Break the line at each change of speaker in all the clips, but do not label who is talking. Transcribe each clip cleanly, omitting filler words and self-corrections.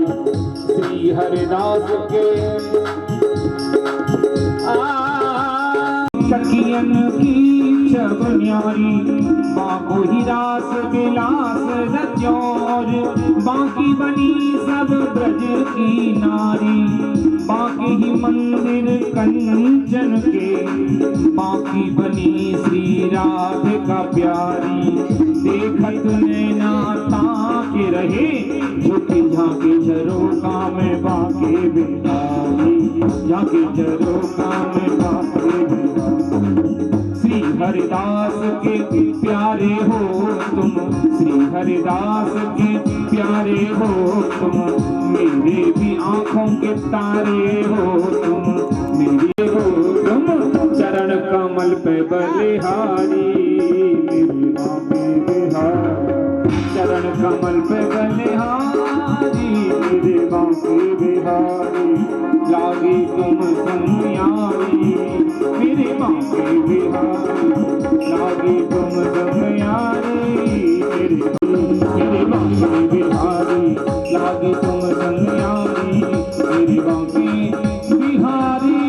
श्री हरिदास के सखियन की छब न्यारी बाको ही रास विलास रचौर बाकी बनी सब ब्रज की नारी बाकी ही मंदिर कंचन के बाकी बनी श्री राधिका प्यारी देखत नैना ताके रहे झुकी झांकी झरोका में बाके बिहारी झांकी झरोका में बाके श्री हरिदास के प्यारे हो तुम श्री हरिदास के प्यारे हो तुम मेरे भी आंखों के तारे हो तुम मेरे हो तुम चरण कमल पे बलिहारी मेरे बाबे बिहारी चरण कमल पे बलिहारी मेरे बाबे बिहारी लागी तुम संयारी मेरे बाबे बिहारी लागी तुम संयारी मेरे बाबे बिहारी लागी तुम संयारी मेरे बाबे बिहारी।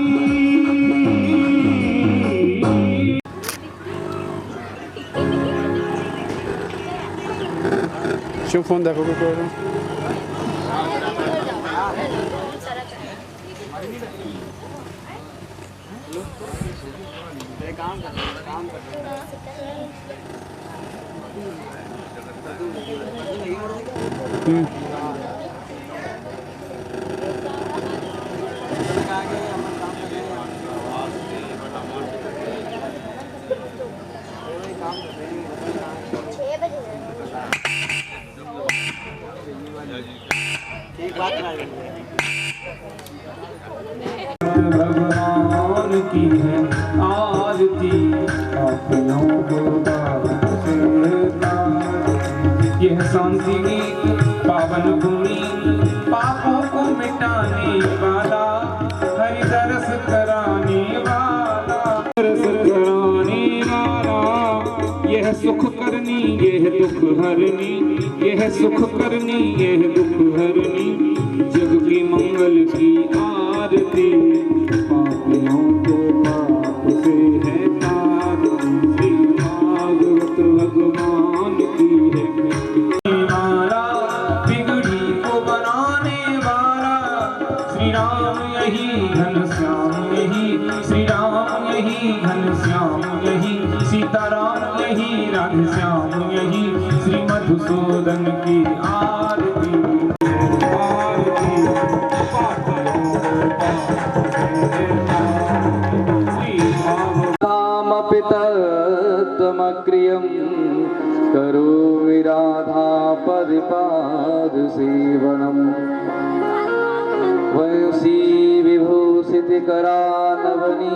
क्यों फोन देखो को काम
भगवान की है आरती अपनों को यह शांति गीत पावन भूमि पापों को मिटाने वाला हरि दरस कराने वाला दरस कराने वाला यह सुख करनी यह दुख हरनी यह सुख करनी यह दुख हरनी जग की मंगल की आरती पापियों को पाप से है तारती भागवत भगवान की है वाला बिगड़ी को बनाने वाला श्री राम यही घनश्याम यही श्री राम यही घनश्याम यही सीताराम यही राधेश्याम यही श्री मधुसूदन की आरती
तमक्रियं करोमि राधा पदपाद सेवनम् वंशी विभूषितकरा नवनीरदाभात्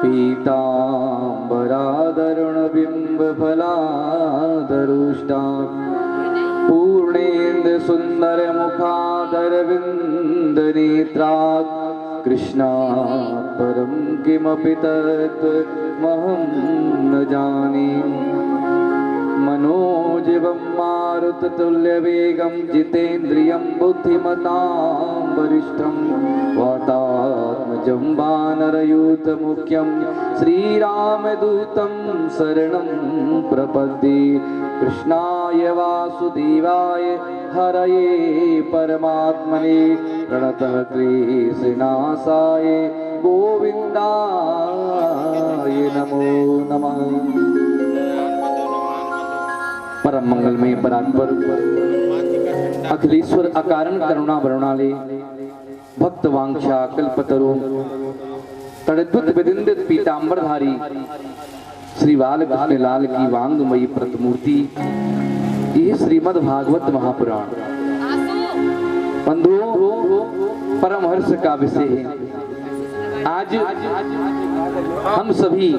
पीताम्बरादरुणबिम्बफलादरुष्टात् पूर्णेन्दुसुन्दरमुखादरविन्दनेत्रात् कृष्णात् परं किमपि तत्त्वमहं न जाने मनोजवं मारुततुल्यवेगं जितेन्द्रियं बुद्धिमतां वरिष्ठं वातात्मजं वानरयूथमुख्यं श्रीरामदूतं शरणं प्रपद्ये कृष्णाय वासुदेवाय हरये परमात्मने प्रणतः क्लेशनाशाय गोविन्दाय नमो नमः। परम मंगलमय परात्पर अखिलेश्वर अकारण करुणा वरुणाले भक्त वांछा कल्पतरु तड़द्भुत विदिंदित पीतांबरधारी श्री बालकृष्ण लाल की वांगमयी प्रतिमूर्ति ये श्रीमद् भागवत महापुराण बंधुओं परम हर्ष का विषय है। आज हम सभी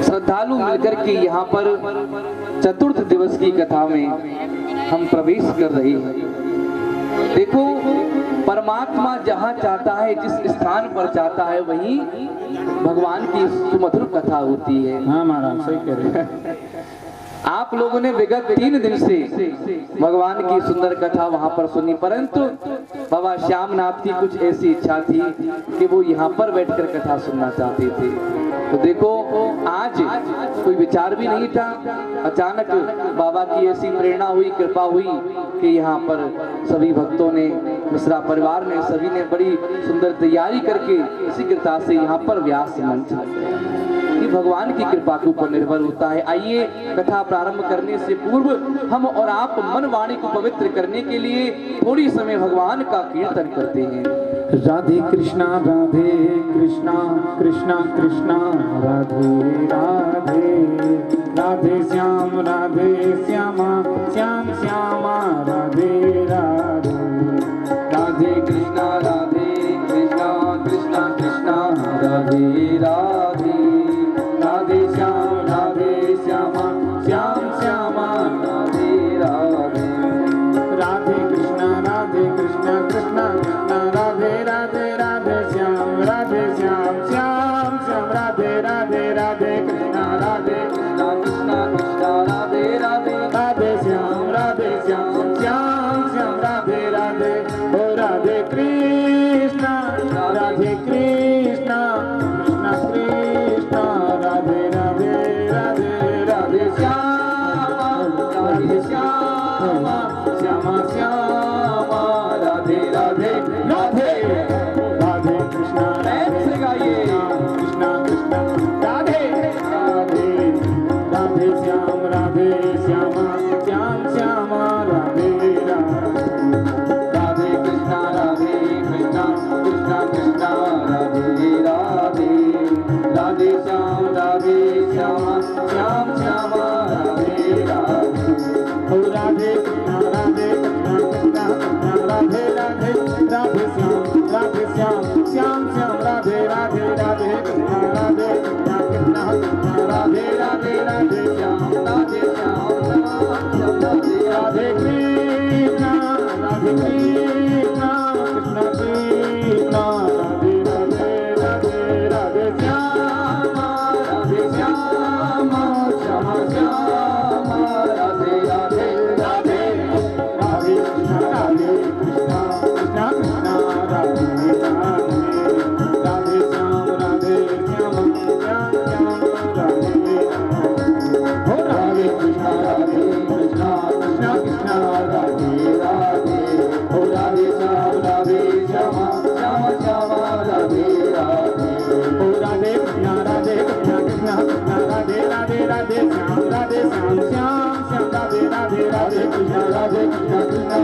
श्रद्धालु मिलकर के यहाँ पर चतुर्थ दिवस की कथा में हम प्रवेश कर रहे हैं। देखो परमात्मा जहाँ चाहता है जिस स्थान पर चाहता है वहीं भगवान की सुमधुर कथा होती है।
हाँ महाराज सही कह रहे हैं।
आप लोगों ने विगत 3 दिन से भगवान की सुंदर कथा वहां पर सुनी, परंतु बाबा श्यामनाथ की कुछ ऐसी इच्छा थी कि वो यहाँ पर बैठकर कथा सुनना चाहते थे। तो देखो आज कोई विचार भी नहीं था, अचानक बाबा की ऐसी प्रेरणा हुई, कृपा हुई कि यहाँ पर सभी भक्तों ने, मिश्रा परिवार ने, सभी ने बड़ी सुंदर तैयारी करके इसी कृपा से यहाँ पर व्यास मंच लग गया। ये भगवान की कृपा के ऊपर निर्भर होता है। आइए कथा प्रारंभ करने से पूर्व हम और आप मन वाणी को पवित्र करने के लिए थोड़ी समय भगवान का कीर्तन करते हैं।
राधे कृष्णा कृष्णा कृष्णा राधे राधे, राधे श्यामा श्याम श्यामा राधे राधे,
राधे कृष्णा कृष्णा कृष्णा राधे राधे, राधे श्यामा श्याम श्यामा राधे राधे,
राधे कृष्णा कृष्णा कृष्णा राधे राधे, राधे श्याम श्याम श्याम राधे राधे, राधे कृष्णा
कृष्णा राधे राधे,
राधे श्याम श्याम श्याम राधे राधे। ओ राधे कृष्णा कृष्णा कृष्णा राधे राधे, राधे राधे श्यामा श्यामा श्यामा राधे राधे, राधे राधे कृष्णा कृष्णा कृष्णा राधे राधे, राधे श्यामा श्याम श्यामा राधे राधे,
राधे कृष्णा कृष्णा राधे राधे, राधे श्यामा श्याम श्यामा राधे राधे,
ओ राधे कृष्णा कृष्णा राधे राधे, राधे श्याम श्याम श्याम राधे राधे, राधे कृष्णा कृष्णा राधे राधे, राधे श्याम राधे कृष्णा कृष्णा कृष्णा राधे राधे, राधे राधे श्यामा श्यामा श्यामा राधे राधे, राधे राधे कृष्णा कृष्णा कृष्णा राधे राधे, राधे श्याम श्यामा श्याम राधे राधे, हो राधे कृष्णा कृष्णा कृष्णा राधे राधे, हो राधे श्यामा श्यामा राधे राधे, हो राधे कृष्णा कृष्णा राधे राधे, राधे श्याम श्याम राधे राधे, राधे कृष्णा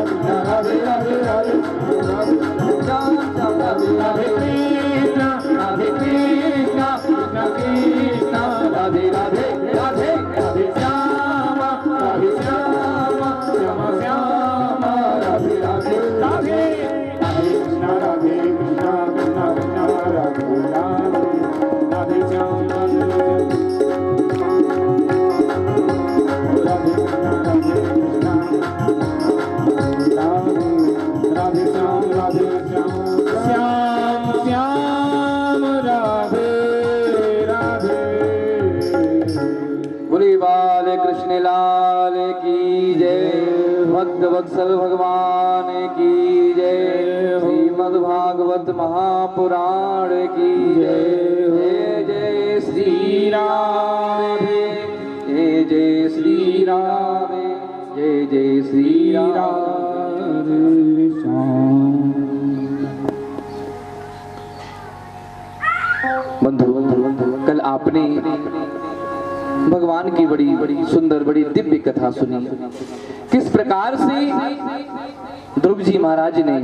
कृष्णा राधे राधे, राधे श्याम श्याम राधे राधे, कृष्णा कृष्णा राधे राधे, राधे राधे श्यामा श्यामा श्यामा राधे राधे, राधे राधे कृष्णा कृष्णा राधे राधे, राधे श्याम राधे श्याम श्याम राधे राधे।
बोले बाल कृष्ण लाल की जय, भक्त वत्सल भगवान की जय, श्रीमद् भागवत महापुराण की जय। जय जय श्री राम, जय जय श्री राम, जय जय श्री राम। बंधु कल आपने भगवान की बड़ी बड़ी सुंदर, बड़ी दिव्य कथा सुनी। किस प्रकार से ध्रुव जी महाराज ने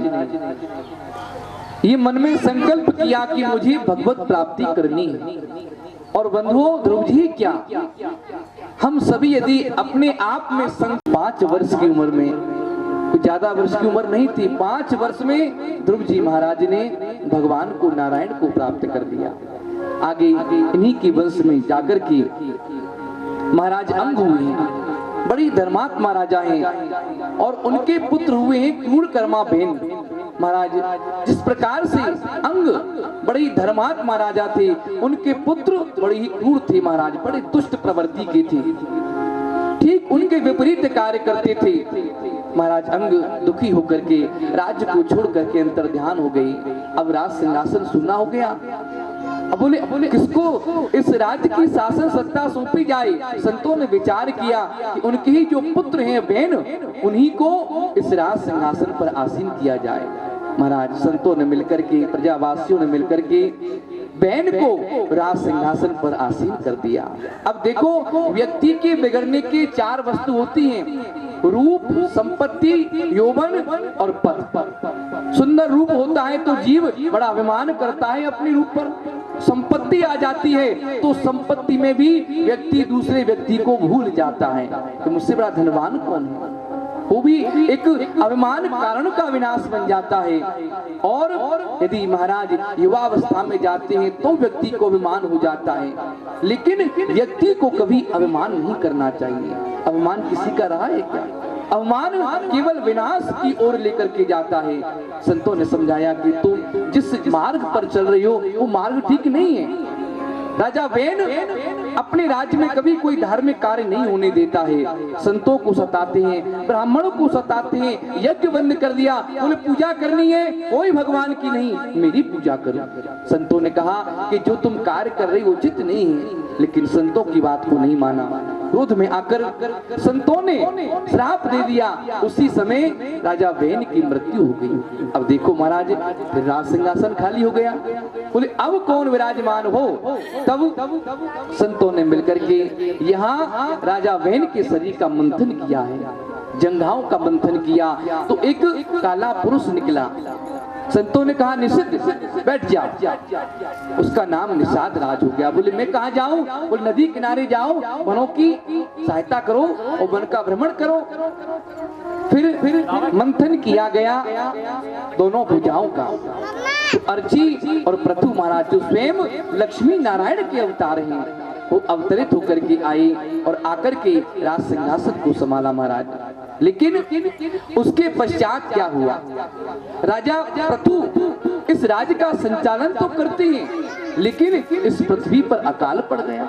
ये मन में संकल्प किया कि मुझे भगवत प्राप्ति करनी है। और बंधुओं, ध्रुव जी क्या, हम सभी यदि अपने आप में 5 वर्ष की उम्र में, कुछ ज्यादा वर्ष की उम्र नहीं थी, 5 वर्ष में ध्रुव जी महाराज ने भगवान को, नारायण को प्राप्त कर लिया। आगे इन्हीं की वंश में जाकर के महाराज अंग हुए हैं, बड़ी धर्मात्मा राजा हैं, और उनके पुत्र हुए हैं क्रूरकर्मा बेन महाराज। जिस प्रकार से अंग बड़ी धर्मात्मा राजा थे, उनके पुत्र बड़े ही क्रूर थे महाराज, बड़े दुष्ट प्रवृत्ति के थे। ठीक उनके विपरीत कार्य करते थे। महाराज अंग दुखी होकर के राज्य को छोड़ करके अंतर ध्यान हो गई। अब राज सिंहासन सुनना हो गया। अब बोले किसको इस राज्य की शासन सत्ता सौंपी जाए। संतों ने विचार किया कि उनके ही जो पुत्र हैं बहन, उन्हीं को इस राज सिंहासन पर आसीन किया जाए। महाराज संतों ने मिलकर के, प्रजावासियों ने मिलकर के बहन को राज सिंहासन पर आसीन कर दिया। अब देखो, व्यक्ति के बिगड़ने के 4 वस्तु होती हैं, रूप, संपत्ति, यौवन और पद। सुंदर रूप होता है तो जीव बड़ा अभिमान करता है अपने रूप पर। संपत्ति आ जाती है तो संपत्ति में भी व्यक्ति दूसरे व्यक्ति को भूल जाता है कि मुझसे बड़ा धनवान कौन है। वो भी एक अभिमान कारण का विनाश बन जाता है। और यदि महाराज युवावस्था में जाते हैं तो व्यक्ति को अभिमान हो जाता है, लेकिन व्यक्ति को कभी अभिमान नहीं करना चाहिए। अभिमान किसी का रहा है क्या? अभिमान केवल विनाश की ओर लेकर के जाता है। संतों ने समझाया कि तुम जिस मार्ग पर चल रही हो वो मार्ग ठीक नहीं है। राजा वेन अपने राज्य में कभी कोई धार्मिक कार्य नहीं होने देता है। संतों को सताते हैं, ब्राह्मणों को सताते हैं। यज्ञ बंद कर दिया, बोले पूजा करनी है कोई भगवान की नहीं, मेरी पूजा करो। संतों ने कहा कि जो तुम कार्य कर रही हो उचित नहीं है, लेकिन संतों की बात को नहीं माना। क्रोध में आकर संतों ने श्राप दे दिया। उसी समय राजा वेन की मृत्यु हो गई। अब देखो महाराज, राज सिंहासन खाली हो गया। बोले अब कौन विराजमान हो? तब संतों ने मिलकर के यहाँ राजा वेन के शरीर का मंथन किया है, जंघाओं का मंथन किया तो एक काला पुरुष निकला। संतों ने कहा निषिद्ध बैठ जाओ। उसका नाम निषाद राज हो गया। बोले मैं कहाँ जाऊं? बोले नदी किनारे जाओ, वनों की सहायता करो और वन का भ्रमण करो। फिर मंथन किया गया दोनों भुजाओं का। तो अर्ची और प्रथु महाराज जो स्वयं लक्ष्मी नारायण के अवतार हैं, वो अवतरित होकर के आए और आकर के राज सिंहासन को संभाला महाराज। लेकिन उसके पश्चात क्या हुआ? राजा प्रथु इस राज्य का संचालन तो करते हैं, लेकिन इस पृथ्वी पर अकाल पड़ गया।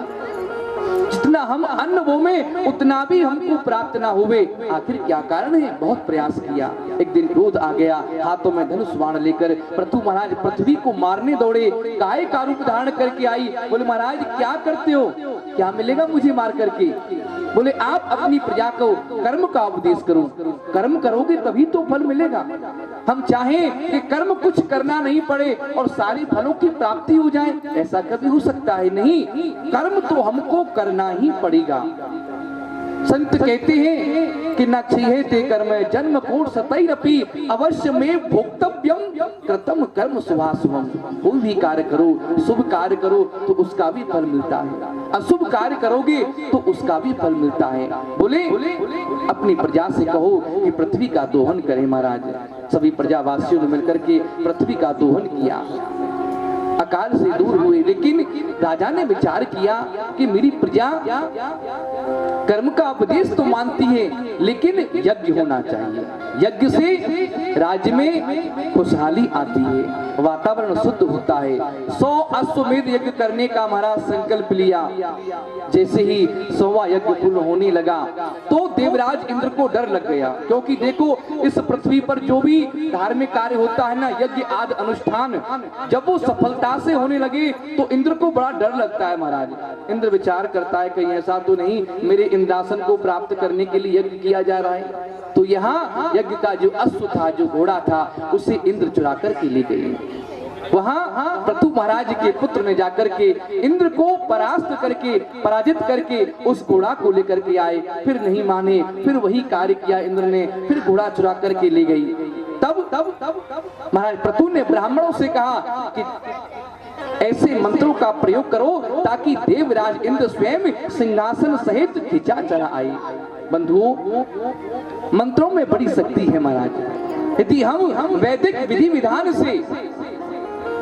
जितना हम अन्न बोवे उतना भी हमको प्राप्त ना हुए। आखिर क्या कारण है? बहुत प्रयास किया। एक दिन क्रोध आ गया, हाथों में धनुष बाण लेकर प्रथु महाराज पृथ्वी को मारने दौड़े। काय का रूप धारण करके आई। बोले महाराज क्या करते हो? क्या मिलेगा मुझे मार करके? बोले आप अपनी प्रजा को कर्म का उपदेश करो, कर्म करोगे तभी तो फल मिलेगा। हम चाहें कि कर्म कुछ करना नहीं पड़े और सारी फलों की प्राप्ति हो जाए, ऐसा कभी हो सकता है नहीं। कर्म तो हमको करना ही पड़ेगा। संत कहते हैं कि न क्षीयते कर्म जन्म कोट सतैरपि अवश्य में भोक्तव्यम कृतम कर्म शुभाशुभम। कोई भी कार्य करो, शुभ कार्य करो तो उसका भी फल मिलता है, अशुभ कार्य करोगे तो उसका भी फल मिलता है। बोले अपनी प्रजा से कहो कि पृथ्वी का दोहन करें। महाराज सभी प्रजावासियों ने मिलकर के पृथ्वी का दोहन किया, अकाल से दूर हुए। लेकिन राजा ने विचार किया कि मेरी प्रजा कर्म का उपदेश तो मानती है, लेकिन यज्ञ होना चाहिए। यज्ञ से राज्य में खुशहाली आती है, वातावरण शुद्ध होता है। 100 अश्वमेध यज्ञ करने का महाराज संकल्प लिया। जैसे ही 100वां यज्ञ पूर्ण होने लगा तो देवराज इंद्र को डर लग गया, क्योंकि देखो इस पृथ्वी पर जो भी धार्मिक कार्य होता है ना, यज्ञ आदि अनुष्ठान, जब वो सफलता से होने लगे तो इंद्र को बड़ा डर लगता है। महाराज इंद्र विचार करता है कहीं ऐसा तो नहीं मेरे इंद्रासन को प्राप्त करने के लिए यज्ञ किया जा रहा है। तो यहाँ यज्ञ का जो अश्व था, जो घोड़ा था, उसे इंद्र चुरा करके ले गए। वहां प्रथु महाराज के पुत्र ने जाकर के इंद्र को परास्त करके, पराजित करके उस घोड़ा को लेकर के आए। फिर नहीं माने, फिर वही कार्य किया इंद्र ने, फिर घोड़ा चुरा करके ले गई। तब महाराज प्रथु ने ब्राह्मणों से कहा कि ऐसे मंत्रों का प्रयोग करो ताकि देवराज इंद्र स्वयं सिंहासन सहित खिंचा चला आए। बंधुओं, मंत्रों में बड़ी शक्ति है महाराज। यदि हम वैदिक विधि विधान से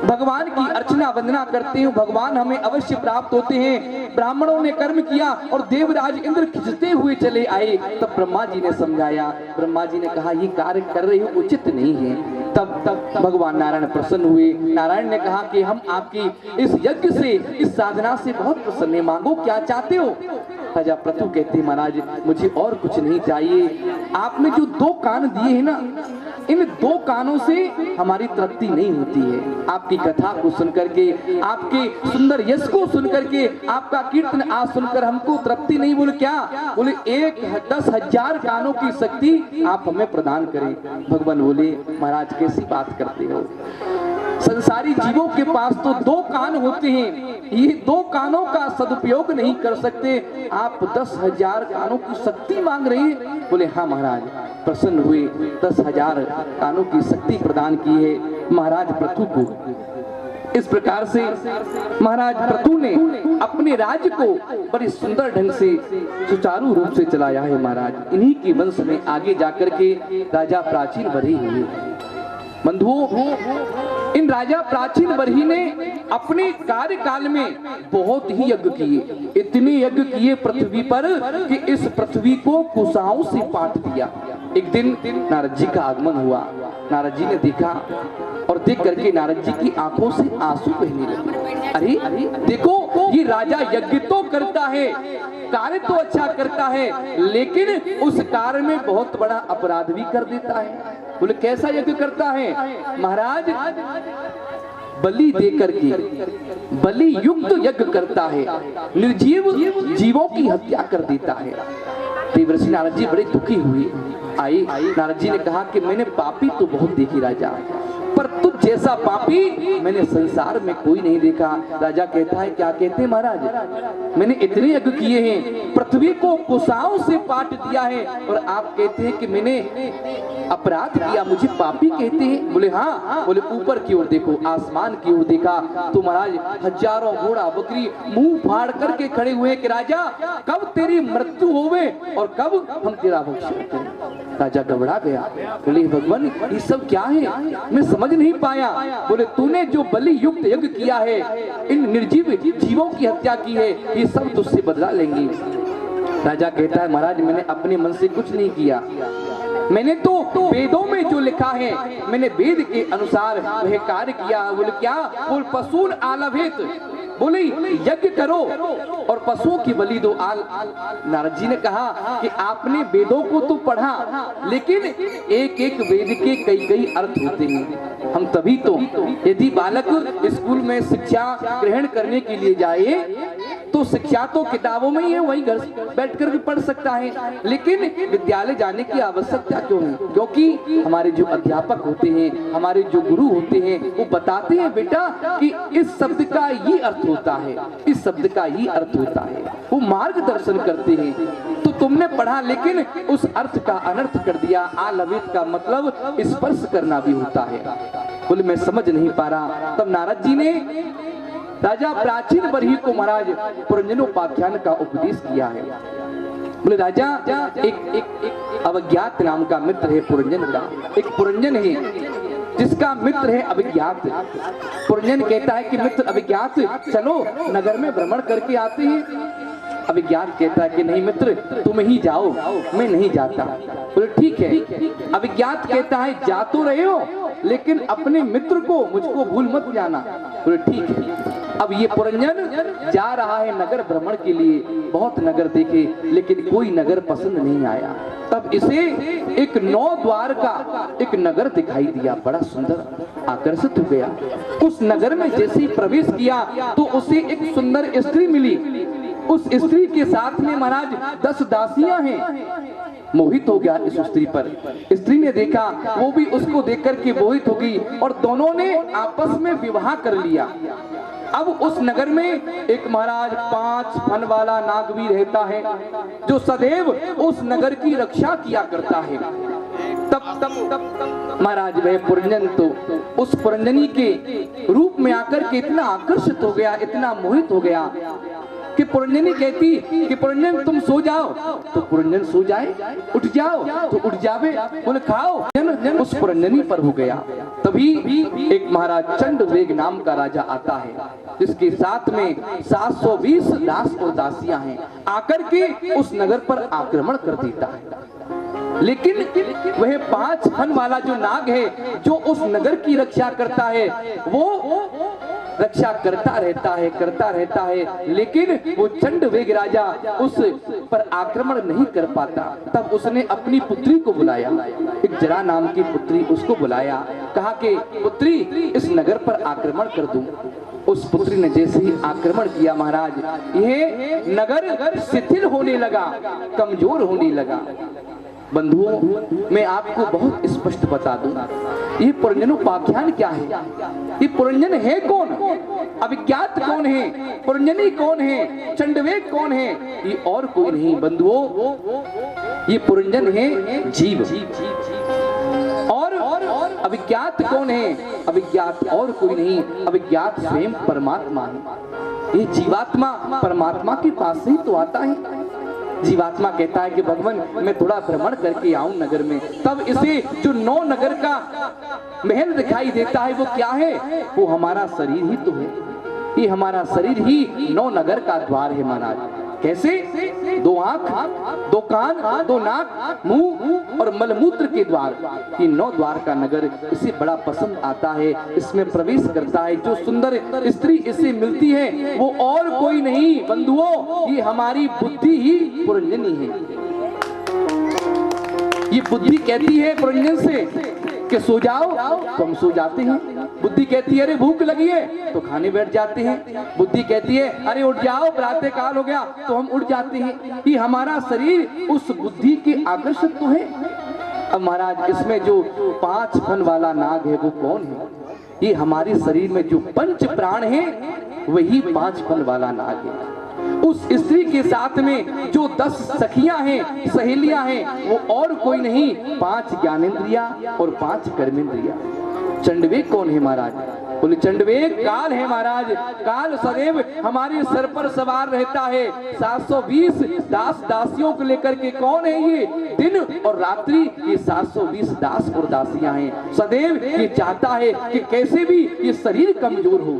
भगवान की अर्चना वंदना करते हैं, भगवान हमें अवश्य प्राप्त होते हैं। ब्राह्मणों ने कर्म किया और देवराज इंद्र खिंचते हुए चले आए। तब ब्रह्मा जी ने समझाया, ब्रह्मा जी ने कहा ये कार्य कर रही हो उचित नहीं है। तब भगवान नारायण प्रसन्न हुए। नारायण ने कहा कि हम आपकी इस यज्ञ से, इस साधना से बहुत प्रसन्न हैं, मांगो क्या चाहते हो। राजा प्रतु कहते महाराज मुझे और कुछ नहीं चाहिए, आपने जो 2 कान दिए हैं ना, इन 2 कानों से हमारी तृप्ति नहीं होती है। आपकी कथा को सुनकर के, आपके सुंदर यश को सुनकर के, आपका कीर्तन आज सुनकर हमको तृप्ति नहीं। बोले क्या? बोले 10,000 कानों की शक्ति आप हमें प्रदान करें। भगवान बोले महाराज कैसी बात करते हो, संसारी जीवों के पास तो 2 कान होते हैं, ये 2 कानों का सदुपयोग नहीं कर सकते, आप 10,000 कानों की शक्ति मांग रहे हैं। बोले हाँ महाराज। प्रसन्न हुए, 10,000 कानों की शक्ति प्रदान की है महाराज प्रतु को। इस प्रकार से महाराज प्रतु ने अपने राज्य को बड़ी सुंदर ढंग से सुचारू रूप से चलाया है महाराज। इन्हीं के वंश में आगे जाकर के राजा प्राचीन बरही हुए। बंधुओं, इन राजा प्राचीन बरही ने अपने कार्यकाल में बहुत ही यज्ञ किए, इतने यज्ञ किए पृथ्वी पर कि इस पृथ्वी को कुशाओं से पाट दिया। एक दिन नारद जी का आगमन हुआ, नारद जी ने देखा और देख करके नारद जी की आंखों से आंसू बहने लगे। अरे देखो, ये राजा यज्ञ तो करता है, कार्य तो अच्छा करता है, लेकिन उस कार्य में बहुत बड़ा अपराध भी कर देता है। बोले कैसा यज्ञ करता है? महाराज बलि देकर के बलि युक्त यज्ञ करता है, निर्जीव जीवों की हत्या कर देता है। देवर्षि नारद जी बड़े दुखी हुए। आए नारद जी ने कहा कि मैंने पापी तो बहुत देखी राजा, पर तुझ जैसा पापी मैंने संसार में कोई नहीं देखा। राजा कहता है क्या कहते हैं महाराज, मैंने इतने यज्ञ किए हैं, पृथ्वी को कुशाओं से पाट दिया है, और आप कहते हैं कि मैंने अपराध किया, मुझे पापी कहते हैं? बोले हाँ। बोले ऊपर की ओर देखो, आसमान की ओर देखा तो महाराज हजारों घोड़ा बकरी मुंह फाड़ करके खड़े हुए कि राजा कब तेरी मृत्यु होवे और कब हम तेरा भक्षण करें। राजा घबरा गया। बोले भगवान ये सब क्या है, मैं समझ नहीं पाया। बोले तूने जो बलि युक्त यज्ञ किया है, इन निर्जीव जीवों की हत्या की है, ये सब तुझसे बदला लेंगे। राजा कहता है महाराज मैंने अपने मन से कुछ नहीं किया, मैंने तो वेदों में जो लिखा है मैंने वेद के अनुसार वह कार्य किया। बोले क्या? बोल पशुन आलभेत, बोले यज्ञ करो और पशुओं की बलि दो। नारद जी ने कहा कि आपने वेदों को तो पढ़ा, लेकिन एक एक वेद के कई कई अर्थ होते हैं। हम तभी तो, यदि बालक स्कूल में शिक्षा ग्रहण करने के लिए जाए तो शिक्षा तो किताबों में ही है, वहीं घर बैठ कर भी पढ़ सकता है, लेकिन विद्यालय जाने की आवश्यकता क्यों है? क्योंकि हमारे जो अध्यापक होते हैं, हमारे जो गुरु होते हैं, वो बताते हैं बेटा कि इस शब्द का ये अर्थ होता है, इस शब्द का ये अर्थ होता है, वो मार्गदर्शन करते हैं। तो तुमने पढ़ा लेकिन उस अर्थ का अनर्थ कर दिया। आलवित का मतलब स्पर्श करना भी होता है। बोले मैं समझ नहीं पा रहा। तब नारद जी ने राजा प्राचीन बरही को महाराज पुरंजनोपाख्यान का उपदेश किया है। बोले राजा एक अवज्ञात नाम का मित्र है पुरंजन का, एक पुरंजन है जिसका मित्र है अभिज्ञात। पुरंजन कहता है कि मित्र अभिज्ञात चलो नगर में भ्रमण करके आते हैं। अभिज्ञात कहता है कि नहीं मित्र तुम ही जाओ, मैं नहीं जाता। बोले ठीक है। अभिज्ञात कहता है जा तो रहे हो लेकिन अपने मित्र को मुझको भूल मत जाना। बोले ठीक है। अब ये पुरंजन जा रहा है नगर भ्रमण के लिए, बहुत नगर देखे लेकिन कोई नगर पसंद नहीं आया। तब इसे एक 9 द्वार का एक नगर दिखाई दिया, बड़ा सुंदर, आकर्षित हो गया। उस नगर में जैसे ही प्रवेश किया तो उसे एक सुंदर स्त्री मिली। उस स्त्री के साथ में महाराज 10 दासियां हैं। मोहित हो गया इस स्त्री पर। स्त्री ने देखा, वो भी उसको देखकर के मोहित हो गई और दोनों ने आपस में विवाह कर लिया। अब उस नगर में एक महाराज 5 फन वाला नाग भी रहता है जो सदैव उस नगर की रक्षा किया करता है। तब महाराज वह पुरंजन तो उस पुरंजनी के रूप में आकर के इतना आकर्षित हो गया, इतना मोहित हो गया कि पुरंजनी कहती कि पुरंजन तुम सो जाओ, तो पुरंजन सो जाए, उठ जाओ तो उठ जावे। बोले खाओ, उस पुरंजनी पर हो गया। तभी एक महाराज चंडवेग नाम का राजा आता है जिसके साथ में 720 दास और दासियां हैं। आकर के उस नगर पर आक्रमण कर देता है। लेकिन वह 5 फन वाला जो नाग है जो उस नगर की रक्षा करता है, वो रक्षा करता रहता है, लेकिन वो चंडवेग राजा उस पर आक्रमण नहीं कर पाता। तब उसने अपनी पुत्री को बुलाया, एक जरा नाम की पुत्री, उसको बुलाया, कहा कि पुत्री इस नगर पर आक्रमण कर दूं। उस पुत्री ने जैसे ही आक्रमण किया महाराज, यह नगर शिथिल होने लगा, कमजोर होने लगा। बंधुओं, मैं आपको बहुत स्पष्ट बता दूं, ये पुरंजनोपाख्यान क्या है, ये पुरंजन है कौन, अभिज्ञात कौन है, पुरंजनी कौन है, चंडवेग कौन है, ये और कोई नहीं बंधुओं, ये पुरंजन है जीव। और अभिज्ञात कौन है, अभिज्ञात और कोई नहीं, अभिज्ञात स्वयं परमात्मा है। ये जीवात्मा परमात्मा के पास से ही तो आता है। जीवात्मा कहता है कि भगवान मैं थोड़ा भ्रमण करके आऊं नगर में, तब इसे जो 9 नगर का महल दिखाई देता है वो क्या है, वो हमारा शरीर ही तो है। ये हमारा शरीर ही 9 नगर का द्वार है महाराज। कैसे? 2 आंख, 2 कान, 2 नाक, मुंह और मलमूत्र के द्वार, ये 9 द्वार का नगर इसे बड़ा पसंद आता है, इसमें प्रवेश करता है। जो सुंदर स्त्री इसे मिलती है वो और कोई नहीं बंधुओं, ये हमारी बुद्धि ही पुरंजनी है। ये बुद्धि कहती है पुरंजन से कि सो जाओ, तो हम सो जाते हैं। बुद्धि कहती है अरे भूख लगी है, तो खाने बैठ जाते हैं। बुद्धि कहती है अरे उठ जाओ, प्रातः काल हो गया, तो हम उठ जाते हैं। ये हमारा शरीर उस बुद्धि के आकर्षक तो है। अब महाराज इसमें जो 5 फन वाला नाग है वो कौन है? ये हमारे शरीर में जो 5 प्राण है वही 5 फन वाला नाग है। उस स्त्री के साथ में जो 10 सखियां हैं, सहेलियां हैं, वो और कोई नहीं, 5 ज्ञानेंद्रिया और 5 कर्मेंद्रिया। चंडवेग कौन है महाराज? बोले चंडवेग काल है महाराज। काल सदैव हमारे सर पर सवार रहता है। 720 दास दासियों को लेकर के कौन है ये? दिन और रात्रि ये 720 दास और दासियां हैं। सदैव ये चाहता है कि कैसे भी ये शरीर कमजोर हो,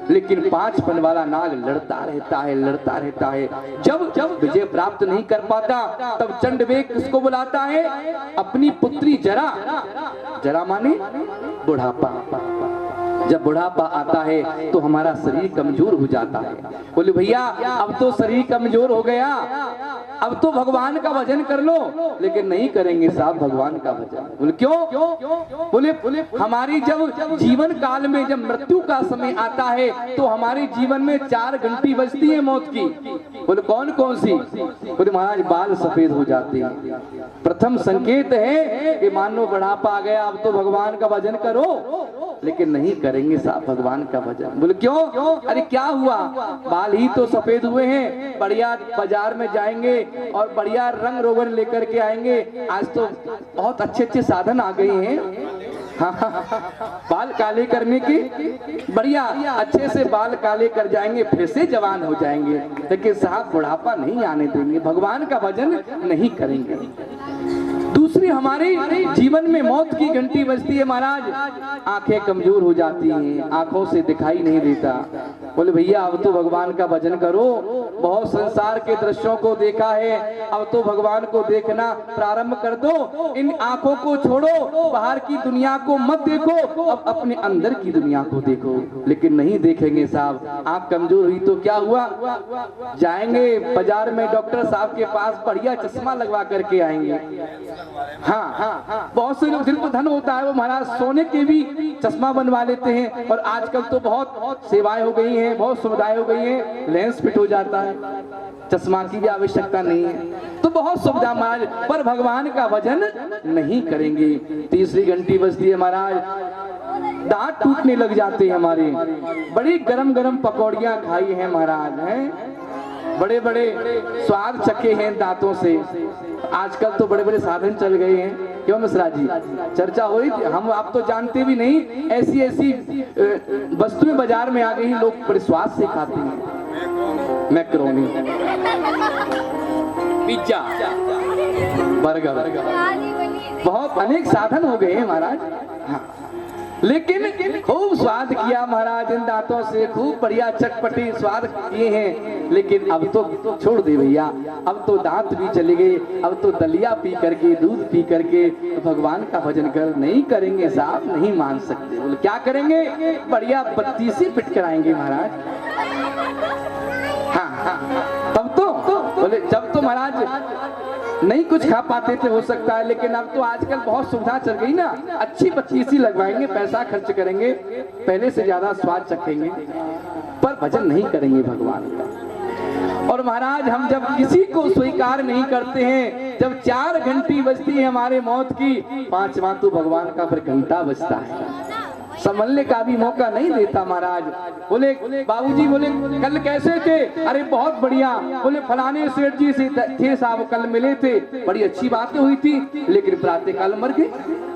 लेकिन 5 फन वाला नाग लड़ता रहता है। जब विजय प्राप्त नहीं कर पाता तब चंडवेग किसको बुलाता है? अपनी पुत्री जरा माने बुढ़ापा। जब बुढ़ापा आता है तो हमारा शरीर कमजोर हो जाता है। बोले भैया अब तो शरीर कमजोर हो गया, अब तो भगवान का भजन कर लो। लेकिन नहीं करेंगे साहब भगवान का भजन। बोले क्यों? बोले हमारी जब जीवन काल में जब मृत्यु का समय आता है तो हमारे जीवन में 4 घंटी बजती है मौत की। बोले कौन सी? बोले महाराज बाल सफेद हो जाते हैं। प्रथम संकेत है कि मानो बुढ़ापा आ गया, अब तो भगवान का भजन करो। लेकिन नहीं करेंगे साहब भगवान का भजन। बोले क्यों? अरे क्या हुआ, बाल ही तो सफेद हुए हैं, बढ़िया बाजार में जाएंगे और बढ़िया रंग रोगन लेकर के आएंगे। आज तो बहुत अच्छे साधन आ गए हैं, बाल काले करने के, बढ़िया अच्छे से बाल काले कर जाएंगे, फिर से जवान हो जाएंगे। लेकिन साहब बुढ़ापा नहीं आने देंगे, भगवान का भजन नहीं करेंगे। दूसरी हमारे जीवन में मौत की घंटी बजती है महाराज। आंखें कमजोर हो जाती हैं, आंखों से दिखाई नहीं देता। बोले भैया अब तो भगवान का भजन करो, बहुत संसार के दृश्यों को देखा है, अब तो भगवान को देखना प्रारंभ कर दो। इन आंखों को छोड़ो, बाहर की दुनिया को मत देखो, अब अपने अंदर की दुनिया को देखो। लेकिन नहीं देखेंगे साहब, आंख कमजोर हुई तो क्या हुआ? जाएंगे बाजार में डॉक्टर साहब के पास, बढ़िया चश्मा लगवा करके आएंगे। हाँ, बहुत से लोग जिनको धन होता है वो महाराज सोने के भी चश्मा बनवा लेते हैं। और आजकल तो बहुत सेवाएं हो गई हैं, बहुत सुविधाएं हो गई हैं, लेंस फिट हो जाता है, चश्मा की भी आवश्यकता नहीं है। तो बहुत सुविधा महाराज, पर भगवान का भजन नहीं करेंगे। तीसरी घंटी बजती है महाराज, दांत टूटने लग जाते हैं हमारे। बड़ी गरम पकौड़ियां खाई हैं महाराज, हैं बड़े स्वाद चखे हैं दांतों से। आजकल तो बड़े साधन चल गए हैं। क्यों मिश्रा जी, चर्चा हो रही थी, हम आप तो जानते भी नहीं, ऐसी वस्तुएं बाजार में आ गई, लोग बड़े स्वाद से खाते हैं। मैक्रोनी, पिज्जा, बर्गर, बहुत अनेक साधन हो गए हैं महाराज। हाँ, लेकिन खूब स्वाद किया महाराज इन दांतों से, खूब बढ़िया चटपटी स्वाद किए हैं। लेकिन अब तो छोड़ दे भैया, अब तो दांत भी चले गए, अब तो दलिया पी करके, दूध पी करके भगवान का भजन कर नहीं करेंगे साहब, नहीं मान सकते। बोले क्या करेंगे? बढ़िया बत्तीसी पिट कराएंगे महाराज। हाँ, तब तो बोले जब तो महाराज नहीं कुछ खा पाते थे हो सकता है, लेकिन अब तो आजकल बहुत सुविधा चल गई ना, अच्छी बत्तीसी लगवाएंगे, पैसा खर्च करेंगे, पहले से ज्यादा स्वाद चखेंगे, पर भजन नहीं करेंगे भगवान का। और महाराज हम जब किसी को स्वीकार नहीं करते हैं, जब 4 घंटी बजती है हमारे मौत की, 5वां तो भगवान का फिर घंटा बजता है, संभलने का भी मौका नहीं देता महाराज। बोले बाबूजी, बोले कल कैसे थे? अरे बहुत बढ़िया। बोले फलाने सेठ जी से थे साहब, कल मिले थे, बड़ी अच्छी बातें हुई थी, लेकिन प्रातः काल मर गए,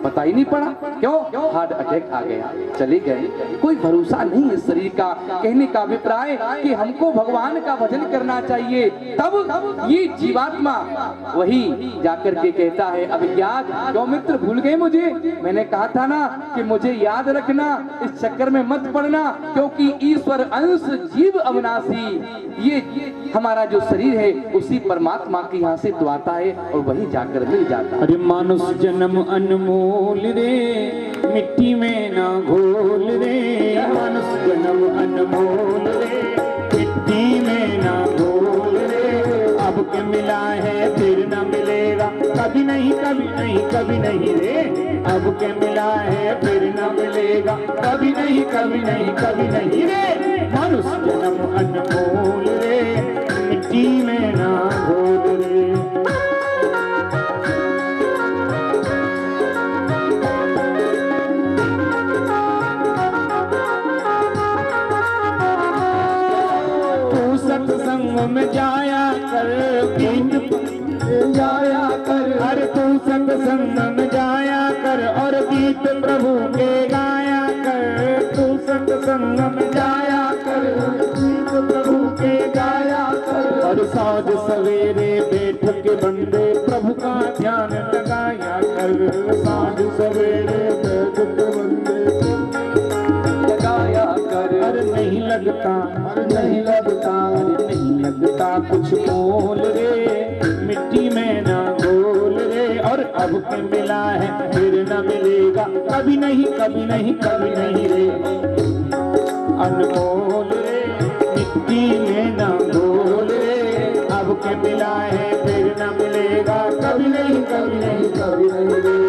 पता ही नहीं पड़ा। क्यों? हार्ट अटैक आ गया, चले गए। कोई भरोसा नहीं है शरीर का। कहने का अभिप्राय कि हमको भगवान का भजन करना चाहिए, तब ये जीवात्मा वही जाकर के कहता है अभिज्ञात, क्यों मित्र भूल गए मुझे? मैंने कहा था ना कि मुझे याद रखना, इस चक्कर में मत पड़ना, क्योंकि ईश्वर अंश जीव अविनाशी, ये हमारा जो शरीर है उसी परमात्मा के यहाँ से तो आता है और वही जाकर मिल जाता है।
अरे मानुष जन्म अनमोल रे, मिट्टी में ना घोल रे, मानुष जन्म अनमोल रे, मिट्टी में ना घोल रे, अब के मिला है फिर न मिलेगा, कभी नहीं कभी नहीं कभी नहीं रे, अब के मिला है फिर न मिलेगा, कभी नहीं कभी नहीं कभी नहीं रे, मानुष जन्म अनमोल रे, मिट्टी में ना घोल रे। सत्संग में जाया कर, गीत जाया कर, अरे तू सत्संग में जाया कर और गीत प्रभु के गाया कर, तू सत्संग में जाया कर, गीत प्रभु के गाया कर, और साँझ सवेरे बैठ के बंदे प्रभु का ध्यान लगाया कर, साँझ सवेरे बैठ के बंदे लगाया कर। अरे नहीं लगता, अरे नहीं लगता, अरे नहीं लगता कुछ मोल रे, मिट्टी में ना घोल रे, और अब के मिला है फिर न मिलेगा, कभी नहीं कभी नहीं कभी नहीं रे, अनमोल रे, मिट्टी में ना घोल रे, अब के मिला है फिर न मिलेगा, कभी नहीं कभी नहीं कभी नहीं रे।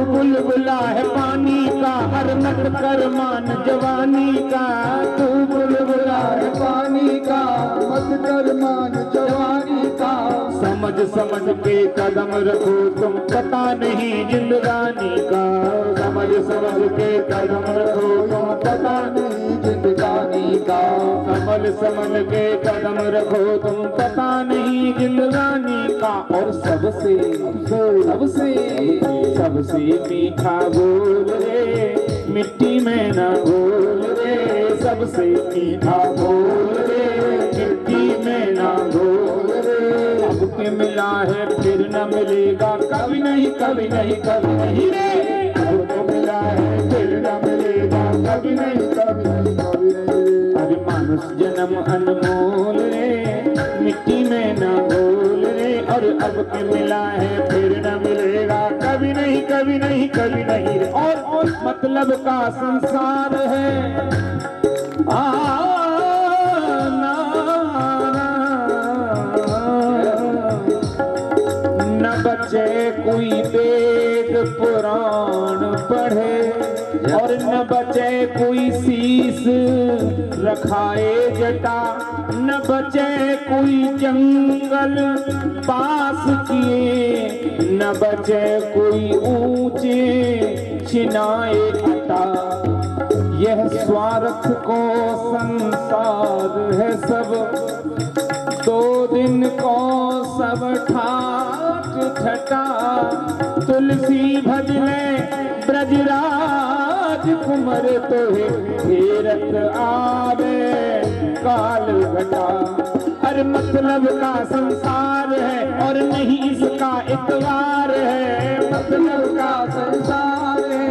बुलबुला है पानी का, हर नट कर मान जवानी का, तू बुलबुला है पानी का, मत कर मान जवानी का, समझ समझ के कदम रखो तुम, पता नहीं जिंदगानी का, समझ समझ के कदम रखो तुम, पता नहीं जिंदगानी का, समझ समझ के कदम रखो तुम, पता नहीं जिंदगानी का, और सबसे सबसे सबसे मीठा बोल रे, मिट्टी में ना घोल रे, सबसे मीठा बोल रे, मिट्टी में ना घोल रे, अब के मिला है फिर न मिलेगा, कभी नहीं कभी नहीं कभी नहीं रे, अब के मिला है फिर न मिलेगा, कभी नहीं कभी नहीं कभी नहीं। अरे मानुष जन्म अनमोल रे, मिट्टी में ना घोल रे, और अब के मिला है फिर न मिलेगा, कभी नहीं कभी नहीं कभी नहीं रे। और मतलब का संसार है, न बचे कोई वेद पुराण पढ़े, और न बचे कोई शीस रखाए जटा, न बचे कोई जंगल पास किए, न बचे कोई ऊंचे छिनाए अटा, यह स्वार्थ को संसार है सब, 2 दिन को सब ठाट ठटा, तुलसी भजने ब्रजराज कुंवर तोहे फेरत आवे काल घटा। अरे मतलब का संसार है और नहीं इसका इतवार है, मतलब का संसार है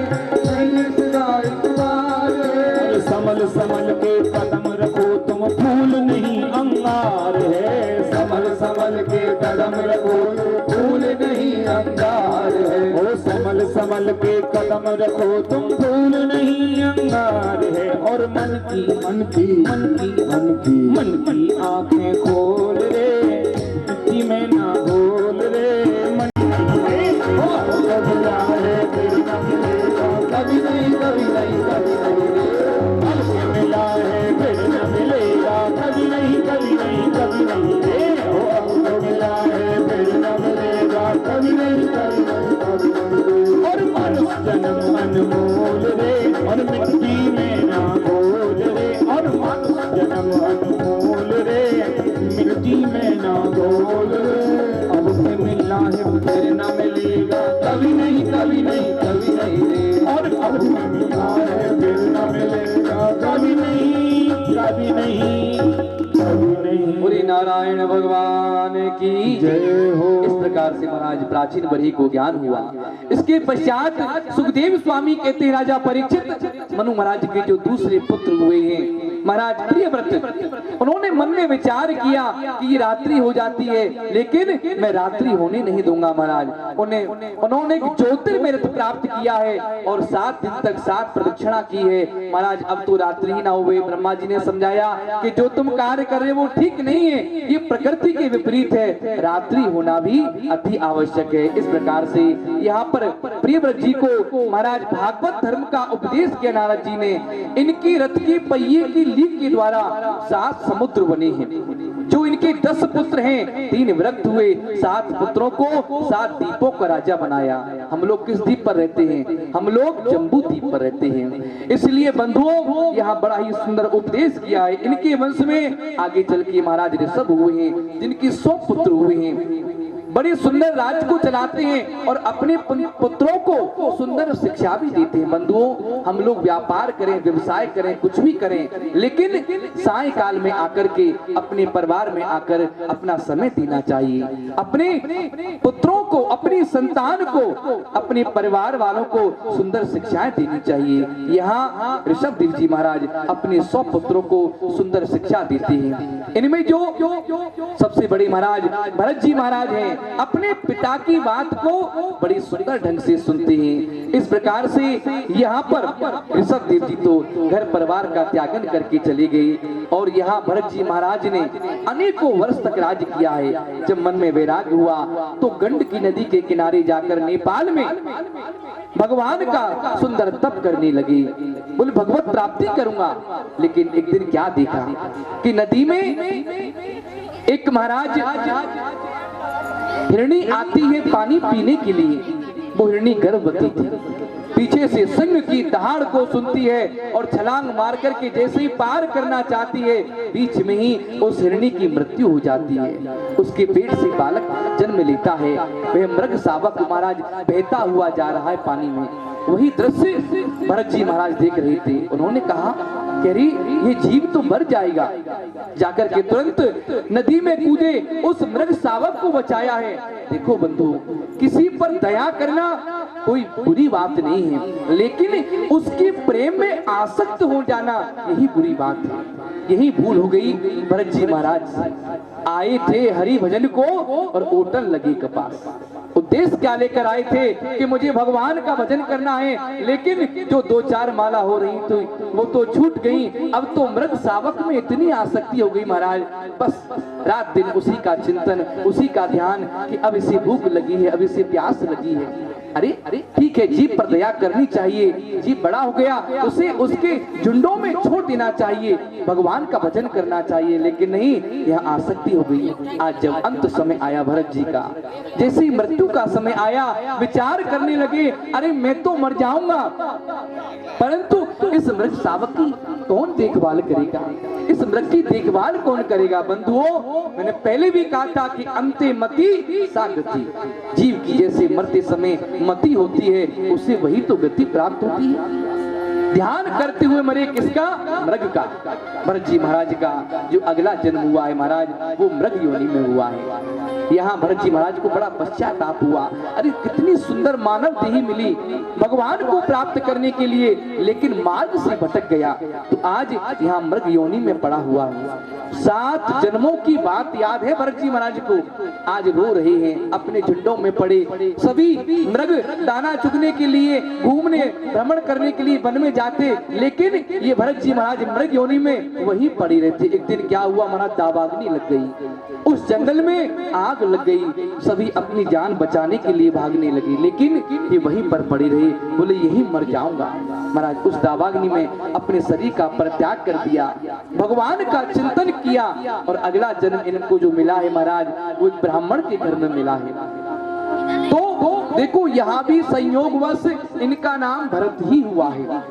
नहीं इसका इतवार है। समल समल के कदम रखो तुम फूल नहीं अंगार है, समल समल के कदम रखो फूल नहीं अंगार है। ओ समल समल के कदम रखो तुम फूल नहीं अंगार है। और मन की आंखें खोल रे, मिट्टी में ना घोल रे। मन मिला है फिर न मिलेगा, कभी नहीं कभी नहीं कभी नहीं रे। मन से मिला है फिर न मिलेगा, कभी नहीं कभी नहीं कभी नहीं रे। ओ अब मिला है फिर न मिलेगा, कभी नहीं कभी नहीं कभी नहीं रे। और मनुष्य जन्म अनमोल रे, और मिट्टी में ना घोल रे। और मनुष्य जन्म अनमोल रे, मिट्टी में ना घोल रे। अब से मिलना है फिर न मिलेगा, कभी नहीं कभी नहीं कभी नहीं रे। और अब से मिलना है फिर न मिलेगा, कभी नहीं कभी नहीं कभी नहीं।
बोले नारायण भगवान की
जय हो।
इस प्रकार से महाराज प्राचीन बरही को ज्ञान हुआ। इसके पश्चात सुखदेव स्वामी कहते हैं राजा परीक्षित, मनु महाराज के जो दूसरे पुत्र हुए हैं महाराज प्रियव्रत, उन्होंने मन में विचार किया कि ये रात्रि हो जाती है लेकिन मैं रात्रि होने नहीं दूंगा महाराज। उन्होंने एक ज्योतिर्मय रथ प्राप्त किया है और 7 दिन तक 7 प्रदक्षिणा की है। महाराज अब तो रात्रि ही ना हुए। ब्रह्मा जी ने समझाया कि जो तुम कार्य कर रहे हो वो ठीक नहीं है, ये प्रकृति के विपरीत है, रात्रि होना भी अति आवश्यक है। इस प्रकार से यहाँ पर प्रियव्रत जी को महाराज भागवत धर्म का उपदेश किया नारद जी ने। इनकी रथ के पहिए की लीक के द्वारा 7 समुद्र बने हैं। जो इनके 10 पुत्र हैं, 3 विरक्त हुए, 7 पुत्रों को 7 द्वीपों का राजा बनाया। हम लोग किस द्वीप पर रहते हैं? हम लोग जम्बू द्वीप पर रहते हैं। इसलिए बंधुओं यहाँ बड़ा ही सुंदर उपदेश किया है। इनके वंश में आगे चल के महाराज ऋषभ हुए हैं, जिनकी 100 पुत्र हुए हैं। बड़े सुंदर राज को चलाते हैं और अपने पुत्रों को सुंदर शिक्षा भी देते हैं। बंधुओं हम लोग व्यापार करें, व्यवसाय करें, कुछ भी करें, लेकिन सायकाल में आकर के अपने परिवार में आकर अपना समय देना चाहिए। अपने पुत्रों को, अपनी संतान को, अपने परिवार वालों को सुंदर शिक्षाएं देनी चाहिए। यहाँ ऋषभ देव जी महाराज अपने 100 पुत्रों को सुंदर शिक्षा देते हैं। इनमें जो सबसे बड़े महाराज भरत जी महाराज हैं, अपने पिता की बात को बड़ी सुंदर ढंग से सुनते हैं। इस प्रकार से यहाँ पर ऋषभ देव जी तो घर परिवार का त्यागन करके चले गए और यहाँ भरत जी महाराज ने अनेकों वर्ष तक राज किया है। जब मन में वैराग्य हुआ तो गंडकी नदी के किनारे जाकर नेपाल में भगवान का सुंदर तप करने लगे। बोले भगवत प्राप्ति करूंगा। लेकिन एक दिन क्या देखा कि नदी में एक महाराज हिरणी आती है पानी पीने के लिए। वो हिरणी गर्भवती थी, पीछे से सिंह की दहाड़ को सुनती है और छलांग मार करके जैसे ही पार करना चाहती है, बीच में ही उस हिरणी की मृत्यु हो जाती है। उसके पेट से बालक जन्म लेता है। वह मृग शावक महाराज बहता हुआ जा रहा है पानी में। वही दृश्य भरत जी महाराज देख रहे थे। उन्होंने कहा कि अरे ये जीव तो मर जाएगा। जाकर के तुरंत नदी में कूदे, उस मृग शावक को बचाया है। देखो बंधु, किसी पर दया करना कोई बुरी बात नहीं है, लेकिन उसके प्रेम में आसक्त हो जाना यही बुरी बात है। यही भूल हो गई भरत जी महाराज। आए थे हरि भजन को और ओटन लगी कपास। उद्देश्य क्या लेकर आए थे कि मुझे भगवान का भजन करना है, लेकिन जो 2-4 माला हो रही तो वो तो छूट गई। अब तो मृग शावक में इतनी आसक्ति हो गई महाराज, बस रात दिन उसी का चिंतन, उसी का ध्यान कि अब इसे भूख लगी है, अब इसे प्यास लगी है। अरे ठीक है, जीव पर दया करनी चाहिए। जीव बड़ा हो गया, उसे उसके झुंडों में छोड़ देना चाहिए, भगवान का भजन करना चाहिए। लेकिन नहीं, यह आसक्ति हो गई। आज जब अंत समय आया भरत जी का, जैसे ही मृत्यु का समय आया, विचार करने लगे अरे मैं तो मर जाऊंगा, परंतु इस मृग शावक की कौन देखभाल करेगा? इस मृग की देखभाल कौन करेगा? बंधुओं, मैंने पहले भी कहा था कि अंते मति सा गति। जीव की जैसे मरते समय मति होती है, उसे वही तो गति प्राप्त होती है। ध्यान करते हुए मरे किसका? मृग का। भरत जी महाराज का जो अगला जन्म हुआ है महाराज, वो मृग योनि में हुआ है। यहाँ भरत जी महाराज को बड़ा पश्चाताप हुआ, अरे कितनी सुंदर मानव देही मिली भगवान को प्राप्त करने के लिए, लेकिन मार्ग से भटक गया, तो आज यहाँ मृग योनि में पड़ा हुआ है। 7 जन्मों की बात याद है भरत जी महाराज को। आज रो रहे हैं, अपने झुंडों में पड़े सभी मृग दाना चुगने के लिए, घूमने भ्रमण करने के लिए वन में जाते, लेकिन ये भरत जी महाराज मृग योनि में वहीं पड़ी रहते। एक दिन क्या हुआ महाराज, दावाग्नि लग गई, उस जंगल में आग लग गई, सभी अपनी जान बचाने के लिए भागने लगे, लेकिन ये वहीं पर पड़ी रही, बोले यही मर जाऊंगा। महाराज उस दावाग्नि में अपने शरीर का परित्याग कर दिया, भगवान का चिंतन किया, और अगला जन्म इनको जो मिला है महाराज, वो ब्राह्मण के घर में मिला है। तो देखो यहाँ भी संयोगवश इनका नाम भरत ही हुआ है।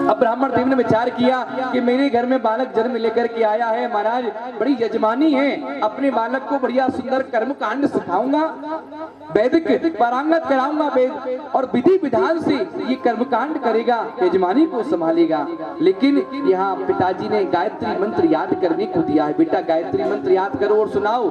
अब ब्राह्मण देव ने विचार किया कि मेरे घर में बालक जन्म लेकर के आया है महाराज, बड़ी यजमानी है, अपने बालक को बढ़िया सुंदर कर्म कांड सिखाऊंगा, वैदिक पारंगत कराऊंगा, वेद और विधि विधान से ये कर्मकांड करेगा, यजमानी को संभालेगा। लेकिन यहाँ पिताजी ने गायत्री मंत्र याद करने को दिया है, बेटा गायत्री मंत्र याद करो और सुनाओ।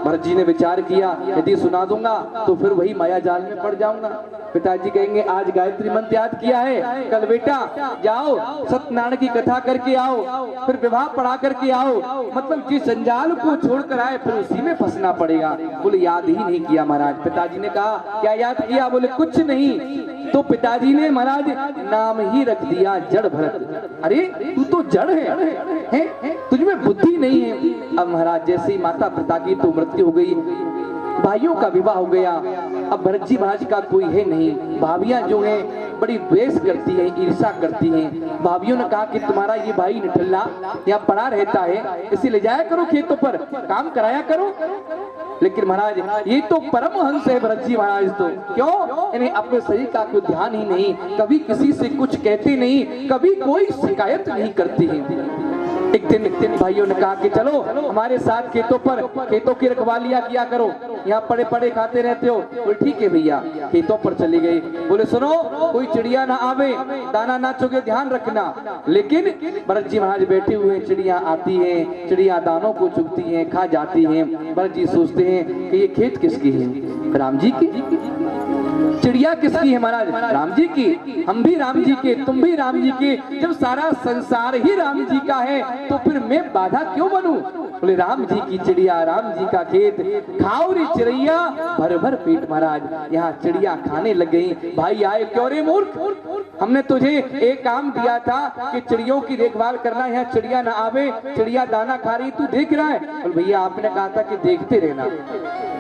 भरत जी ने विचार किया, यदि सुना दूंगा तो फिर वही माया जाल में पड़ जाऊंगा। पिताजी कहेंगे आज गायत्री मंत्र याद किया है, कल बेटा जाओ सत्यनारायण की कथा करके आओ, फिर विवाह पढ़ा करके आओ, मतलब जिस जंजाल को छोड़कर आए फिर उसी में फंसना पड़ेगा। बोले याद ही नहीं किया महाराज। पिताजी ने कहा क्या याद किया? बोले कुछ नहीं। तो पिताजी ने महाराज नाम ही रख दिया जड़ भरत। अरे तू तो जड़ है? तुझमें बुद्धि नहीं है। अब महाराज जैसे ही माता पिता की तो मृत्यु हो गई, भाइयों का विवाह हो गया, अब भरत जी महाराज का कोई है नहीं। भाभियां जो हैं बड़ी द्वेष करती हैं, ईर्ष्या करती हैं। भाभियों ने कहा कि तुम्हारा ये भाई निठल्ला यहाँ पड़ा रहता है, इसे ले जाया करो खेतों पर, काम कराया करो। लेकिन महाराज ये तो परमहंस है भरत जी महाराज, तो क्यों इन्हें अपने शरीर का कोई ध्यान ही नहीं, कभी किसी से कुछ कहते नहीं, कभी कोई शिकायत नहीं करते हैं। एक दिन भाइयों ने कहा कि चलो हमारे साथ खेतों पर, खेतों की रखवालियां किया करो, यहाँ पड़े पड़े खाते रहते हो। बोले ठीक है भैया। खेतों पर चली गई, बोले सुनो कोई चिड़िया ना आवे, दाना ना चुगे, ध्यान रखना। लेकिन भरत जी महाराज बैठे हुए, चिड़िया आती हैं, चिड़िया दानों को चुगती हैं, खा जाती हैं। भरत जी सोचते हैं कि ये खेत किसकी है? राम जी की। चिड़िया किसकी है महाराज? राम जी की। हम भी राम जी के, तुम भी राम जी के। जब सारा संसार ही राम जी का है तो फिर मैं बाधा क्यों बनूं? बोले राम जी की चिड़िया, राम जी का खेत, खाओ रे चिड़िया भर भर पेट। महाराज यहाँ चिड़िया खाने लग गई। भाई आए, क्यों रे मूर्ख, हमने तुझे एक काम दिया था कि चिड़ियों की देखभाल करना, यहाँ चिड़िया ना आवे, चिड़िया दाना खा रही, तू देख रहा है? बोले भैया आपने कहा था कि देखते रहना,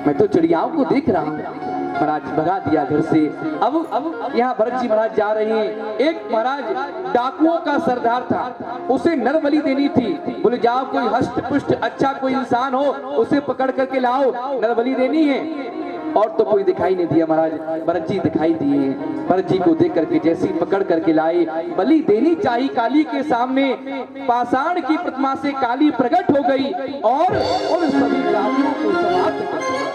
मैं तो चिड़ियाओं को देख रहा हूँ। महाराज भगा दिया घर से। अब यहाँ भरत जी महाराज जा रहे हैं। एक महाराज डाकुओं का सरदार था, उसे नर बलि देनी थी। बोले जाओ कोई हष्ट पुष्ट अच्छा कोई इंसान हो, उसे पकड़ करके लाओ, नर बलि देनी है। और तो कोई दिखाई नहीं दिया महाराज, भरत जी दिखाई दिए। भरत जी को देख करके जैसी पकड़ करके लाए, बलि देनी चाहिए काली के सामने, पाषाण की प्रतिमा से काली प्रकट हो गई और उन सभी कालियों को समाप्त कर दिया।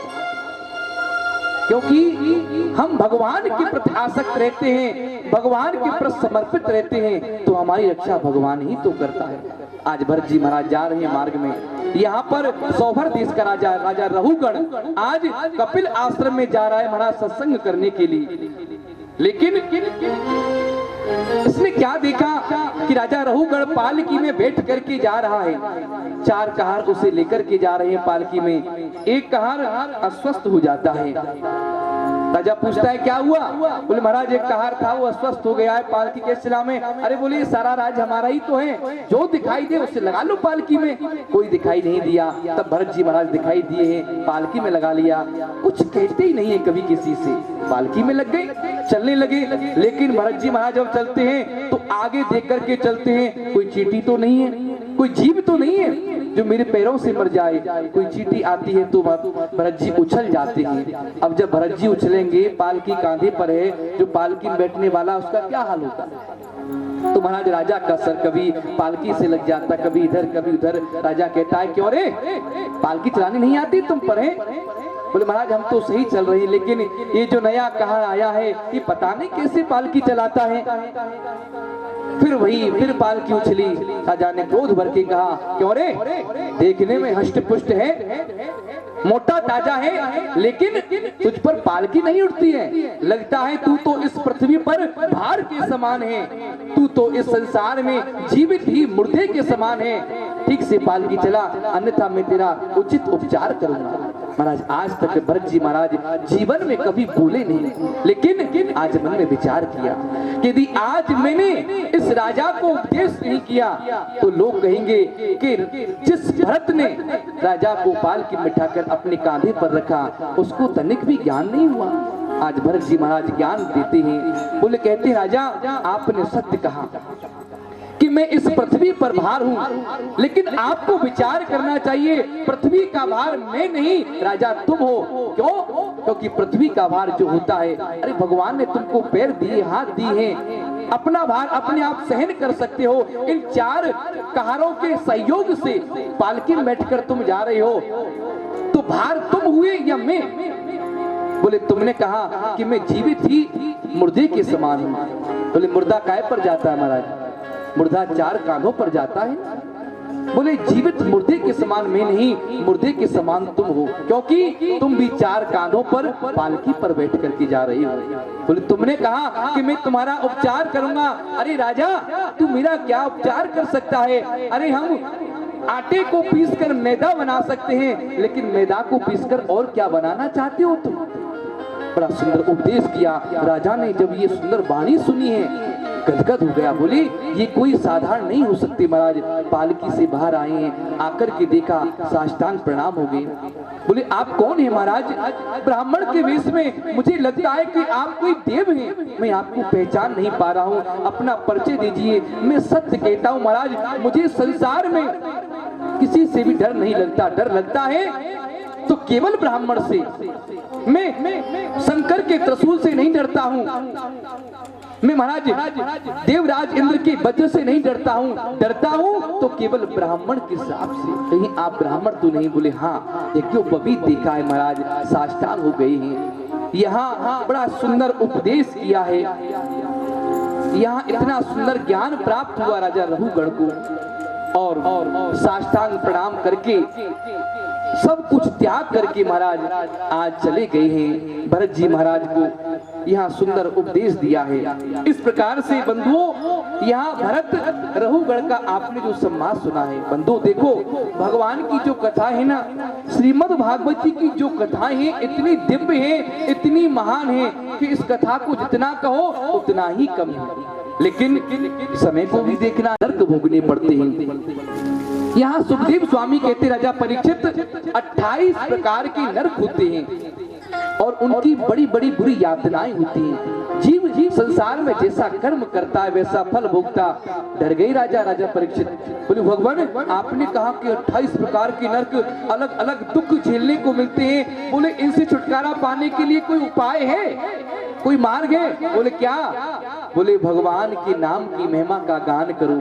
क्योंकि हम भगवान के प्रति आसक्त रहते हैं, भगवान के प्रति समर्पित रहते हैं, तो हमारी रक्षा भगवान ही तो करता है। आज भरत जी महाराज जा रहे हैं मार्ग में, यहाँ पर सौभर देश का राजा, राजा रहुगण आज कपिल आश्रम में जा रहा है महाराज सत्संग करने के लिए। लेकिन इसने क्या देखा कि राजा रहुगण पालकी में बैठ करके जा रहा है। 4 कहार उसे लेकर के जा रहे हैं पालकी में। एक कहार अस्वस्थ हो जाता है। राजा पूछता है क्या हुआ? बोले महाराज एक कहार था वो अस्वस्थ हो गया है, पालकी के सिला में। अरे बोले सारा राज हमारा ही तो है, जो दिखाई दे उससे लगा लो पालकी में। कोई दिखाई नहीं दिया। तब भरत जी महाराज दिखाई दिए हैं, पालकी में लगा लिया। कुछ कहते ही नहीं है कभी किसी से, पालकी में लग गए, चलने लगे। लेकिन भरत जी महाराज जब चलते हैं तो आगे देख करके चलते हैं, कोई चींटी तो नहीं है, कोई जीव तो नहीं है जो मेरे पैरों से मर जाए। कोई चींटी आती है तो भरत जी उछल जाते हैं। अब जब भरत जी उछलेंगे, पालकी कांधे पर है, जो पालकी में बैठने वाला उसका क्या हाल होता है? तो महाराज राजा का सर कभी पालकी से लग जाता, कभी इधर कभी उधर। राजा कहता है क्यों रे, पालकी चलानी नहीं आती तुम पर है? बोले महाराज हम तो सही चल रही, लेकिन ये जो नया कहाँ आया है ये पता नहीं कैसे पालकी चलाता है। फिर पालकी उछली। राजा ने क्रोध भर के कहा क्यों रे, देखने में हष्ट पुष्ट है, मोटा ताजा है, लेकिन तुझ पर पालकी नहीं उठती है। लगता है तू तो इस पृथ्वी पर भार के समान है, तू तो इस संसार में जीवित ही मुर्दे के समान है। ठीक से पालकी चला, अन्यथा मैं तेरा उचित उपचार करूंगा। महाराज आज तक भरत जी महाराज जीवन में कभी बोले नहीं, लेकिन आज मन में विचार किया कि यदि आज मैंने इस राजा को उपदेश नहीं किया तो लोग कहेंगे कि जिस भरत ने राजा को पालकी में बिठाकर अपने कांधे पर रखा उसको तनिक भी ज्ञान नहीं हुआ। आज भरत जी महाराज ज्ञान देते हैं। बोले कहते हैं राजा आपने सत्य कहा कि मैं इस पृथ्वी पर भार हूं, लेकिन आपको विचार करना चाहिए पृथ्वी का भार मैं नहीं राजा तुम हो। क्यों? क्योंकि पृथ्वी का भार जो होता है, अरे भगवान ने तुमको पैर दिए, हाथ दिए हैं, अपना भार अपने आप सहन कर सकते हो। इन चार कहारों के सहयोग से पालकी में बैठकर तुम जा रहे हो, तो भार तुम हुए या मैं? बोले तुमने कहा कि मैं जीवित ही मुर्दे के समान हूं। बोले मुर्दा काय पर जाता है महाराज? मुर्दा चार कांधों पर जाता है। बोले जीवित मुर्दे के समान मैं नहीं, मुर्दे के समान तुम हो, क्योंकि तुम भी चार कांधों पर पालकी पर बैठ करके जा रही हो। बोले तुमने कहा कि मैं तुम्हारा उपचार करूंगा। अरे राजा तू मेरा क्या उपचार कर सकता है? अरे हम आटे को पीसकर मैदा बना सकते हैं, लेकिन मैदा को पीसकर और क्या बनाना चाहते हो तुम? बड़ा सुंदर उपदेश किया। राजा ने जब ये सुंदर वाणी सुनी है गदगद हो गया। बोले ये कोई साधारण नहीं हो सकती महाराज। पालकी से बाहर आए हैं, आकर के देखा साष्टांग प्रणाम हो गए। बोले आप कौन है महाराज? ब्राह्मण के वेश में, मुझे लगता है कि आप कोई देव हैं, मैं आपको पहचान नहीं पा रहा हूँ, अपना परिचय दीजिए। मैं सत्य कहता हूँ महाराज, मुझे संसार में किसी से भी डर नहीं लगता, डर लगता है तो केवल ब्राह्मण से। मैं शंकर के त्रिशूल से नहीं डरता हूँ, मैं महाराज देवराज इंद्र के वज्र से नहीं डरता हूँ तो केवल ब्राह्मण के साप से। कहीं आप ब्राह्मण तो नहीं? बोले हाँ, एक बबी देखा है महाराज, साष्टांग हो गए हैं। यहाँ बड़ा सुंदर उपदेश किया है, यहाँ इतना सुंदर ज्ञान प्राप्त हुआ राजा रघुगण को, और साष्टांग प्रणाम करके सब कुछ त्याग करके महाराज आज चले गए हैं। भरत जी महाराज को यहाँ सुंदर उपदेश दिया है। इस प्रकार से बंधुओं यहाँ भरत रघुगण का आपने जो सम्मान सुना है, बंधुओं देखो भगवान की जो कथा है ना, श्रीमद् भागवत जी की जो कथाएं हैं इतनी दिव्य है, इतनी महान है कि इस कथा को जितना कहो उतना ही कम है। लेकिन समय को भी देखना, नर्क भोगने पड़ते हैं। यहाँ सुखदेव स्वामी कहते राजा परीक्षित 28 प्रकार के नरक होते हैं और उनकी बड़ी बड़ी बुरी यातनाएं होती हैं। जीव संसार में जैसा कर्म करता है वैसा फल भोगता। डर गई राजा परीक्षित। बोले भगवान आपने कहा कि 28 प्रकार के नरक अलग अलग दुख झेलने को मिलते हैं, बोले इनसे छुटकारा पाने के लिए कोई उपाय है, कोई मार्ग है? बोले क्या? बोले भगवान के नाम की महिमा का गान करो,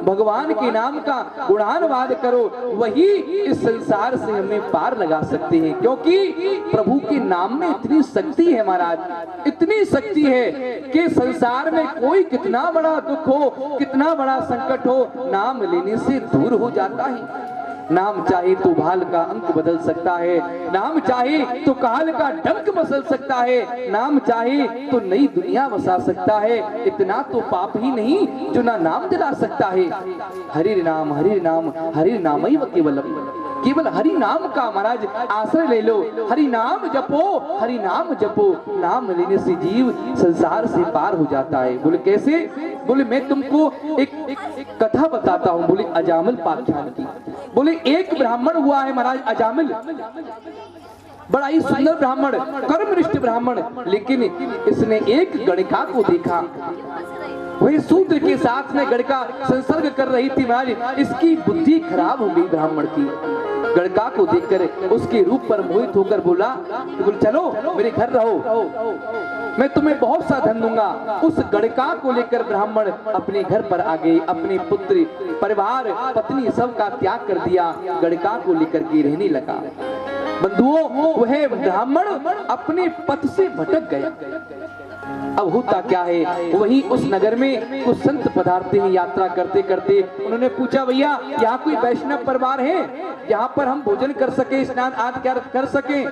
भगवान के नाम का गुणानुवाद करो, वही इस संसार से हमें पार लगा सकते हैं। क्योंकि प्रभु के नाम में इतनी शक्ति है महाराज, इतनी शक्ति है कि संसार में कोई कितना बड़ा दुख हो, कितना बड़ा संकट हो, नाम लेने से दूर हो जाता है। नाम चाहे तो भाल का अंक बदल सकता है, नाम चाहे तो काल का डंक मसल सकता है, नाम चाहे तो नई दुनिया बसा सकता है। इतना तो पाप ही नहीं जो ना नाम दिला सकता है। हरि नाम हरि नाम हरि नाम ही केवलम, केवल हरि नाम का महाराज आश्रय ले लो, हरि नाम जपो, हरि नाम जपो, नाम लेने से जीव संसार से पार हो जाता है। बोले कैसे? बोले मैं तुमको एक कथा बताता हूँ। बोले अजामिल पाख्यान की। बोले एक ब्राह्मण हुआ है महाराज अजामिल, बड़ा ही सुंदर ब्राह्मण, कर्मनिष्ठ ब्राह्मण, लेकिन इसने एक गणिका को देखा, वही शूद्र के साथ में गणिका संसर्ग कर रही थी महाराज। इसकी बुद्धि खराब हो गई ब्राह्मण की। गणिका को देखकर उसके रूप पर मोहित होकर बोला, बोले चलो मेरे घर रहो। मैं तुम्हें बहुत सा धन दूंगा। उस गड़का को लेकर ब्राह्मण अपने घर पर आ गए, अपने पुत्र परिवार पत्नी सब का त्याग कर दिया, गड़का को लेकर के रहने लगा। बंधुओं, वह ब्राह्मण अपने पथ से भटक गया। अब होता क्या है, वहीं उस नगर में कुछ संत पधारते हैं यात्रा करते करते। उन्होंने पूछा, भैया यहाँ कोई वैष्णव परिवार है यहाँ पर हम भोजन कर सके, स्नान आदि कर सके?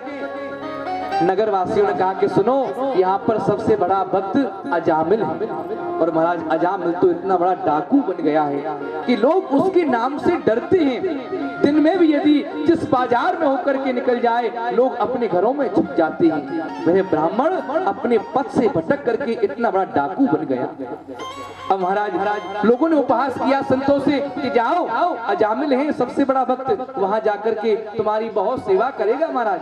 नगर वासियों ने कहा कि सुनो, यहाँ पर सबसे बड़ा भक्त अजामिल है, और महाराज अजामिल तो इतना बड़ा डाकू बन गया है कि लोग उसके नाम से डरते हैं। दिन में भी यदि जिस बाजार में होकर के निकल जाए, लोग अपने घरों में छुप जाते हैं। वह ब्राह्मण अपने पथ से भटक करके इतना बड़ा डाकू बन गया। अब महाराज लोगों ने उपहास किया संतों से कि जाओ, अजामिल है सबसे बड़ा भक्त, वहां जाकर के तुम्हारी बहुत सेवा करेगा। महाराज